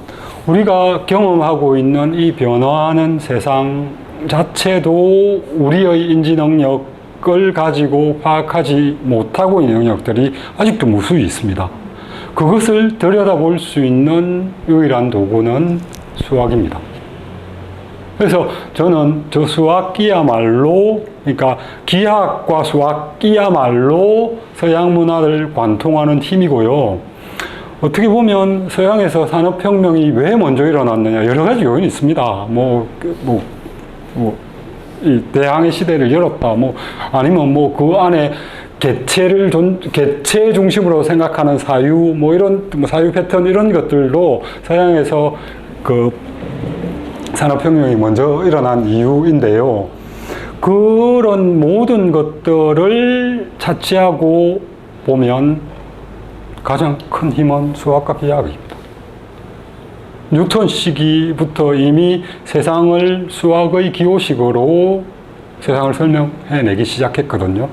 우리가 경험하고 있는 이 변화하는 세상 자체도 우리의 인지 능력을 가지고 파악하지 못하고 있는 영역들이 아직도 무수히 있습니다. 그것을 들여다볼 수 있는 유일한 도구는 수학입니다. 그래서 저는 저 수학이야말로, 그러니까 기하학과 수학이야말로 서양 문화를 관통하는 힘이고요. 어떻게 보면 서양에서 산업혁명이 왜 먼저 일어났느냐, 여러 가지 요인이 있습니다. 이 대항해 시대를 열었다, 아니면 그 안에 개체 중심으로 생각하는 사유, 사유 패턴 이런 것들도 서양에서 산업혁명이 먼저 일어난 이유인데요. 그런 모든 것들을 차치하고 보면 가장 큰 힘은 수학과 기하학입니다. 뉴턴 시기부터 이미 세상을 수학의 기호식으로 세상을 설명해내기 시작했거든요.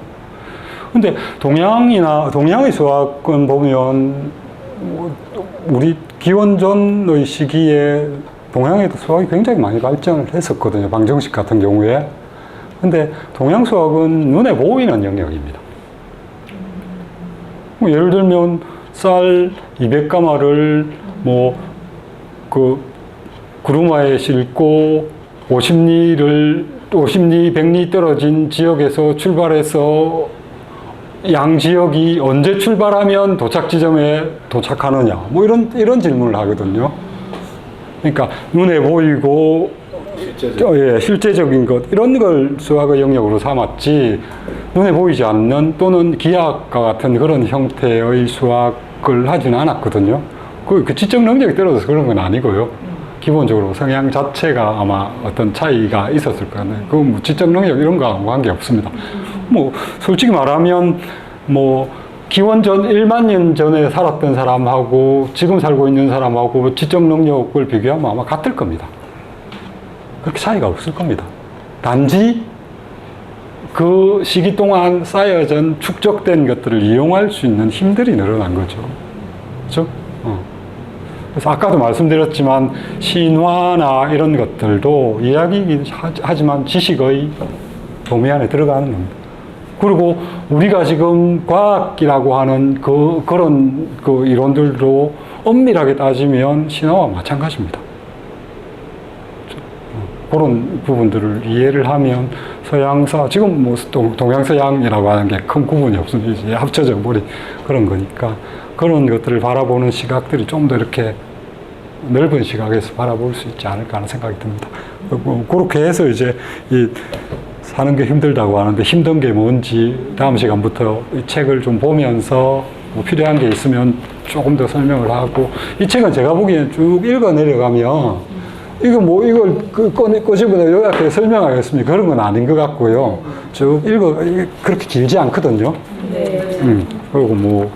근데 동양의 수학은 보면 우리 기원전의 시기에 동양에도 수학이 굉장히 많이 발전을 했었거든요. 방정식 같은 경우에. 근데 동양 수학은 눈에 보이는 영역입니다. 예를 들면 쌀 200가마를 구루마에 싣고 50리, 100리 떨어진 지역에서 출발해서 양 지역이 언제 출발하면 도착 지점에 도착하느냐, 이런 질문을 하거든요. 그러니까 눈에 보이고 실제적인 것, 이런 걸 수학의 영역으로 삼았지, 눈에 보이지 않는 또는 기하학과 같은 그런 형태의 수학을 하지는 않았거든요. 그 지적 능력이 떨어져서 그런 건 아니고요. 기본적으로 성향 자체가 아마 어떤 차이가 있었을 거예요. 그 지적 능력 이런 거하고 관계 없습니다. 솔직히 말하면 기원전 1만 년 전에 살았던 사람하고 지금 살고 있는 사람하고 지적 능력을 비교하면 아마 같을 겁니다. 그렇게 차이가 없을 겁니다. 단지 그 시기 동안 쌓여진 축적된 것들을 이용할 수 있는 힘들이 늘어난 거죠. 그렇죠? 그래서 아까도 말씀드렸지만 신화나 이런 것들도 이야기이긴 하지만 지식의 범위 안에 들어가는 겁니다. 그리고 우리가 지금 과학이라고 하는 그런 이론들도 엄밀하게 따지면 신화와 마찬가지입니다. 그런 부분들을 이해를 하면 서양사, 지금 동양서양이라고 하는 게 큰 구분이 없습니다. 이제 합쳐져 버린 그런 거니까 그런 것들을 바라보는 시각들이 좀 더 이렇게 넓은 시각에서 바라볼 수 있지 않을까 하는 생각이 듭니다. 그렇게 해서 이제 사는 게 힘들다고 하는데 힘든 게 뭔지 다음 시간부터 이 책을 좀 보면서 필요한 게 있으면 조금 더 설명을 하고, 이 책은 제가 보기에는 쭉 읽어 내려가면 이걸 꼬집어내 요약해서 설명하겠습니까? 그런 건 아닌 것 같고요. 쭉 그렇게 길지 않거든요. 네. 그리고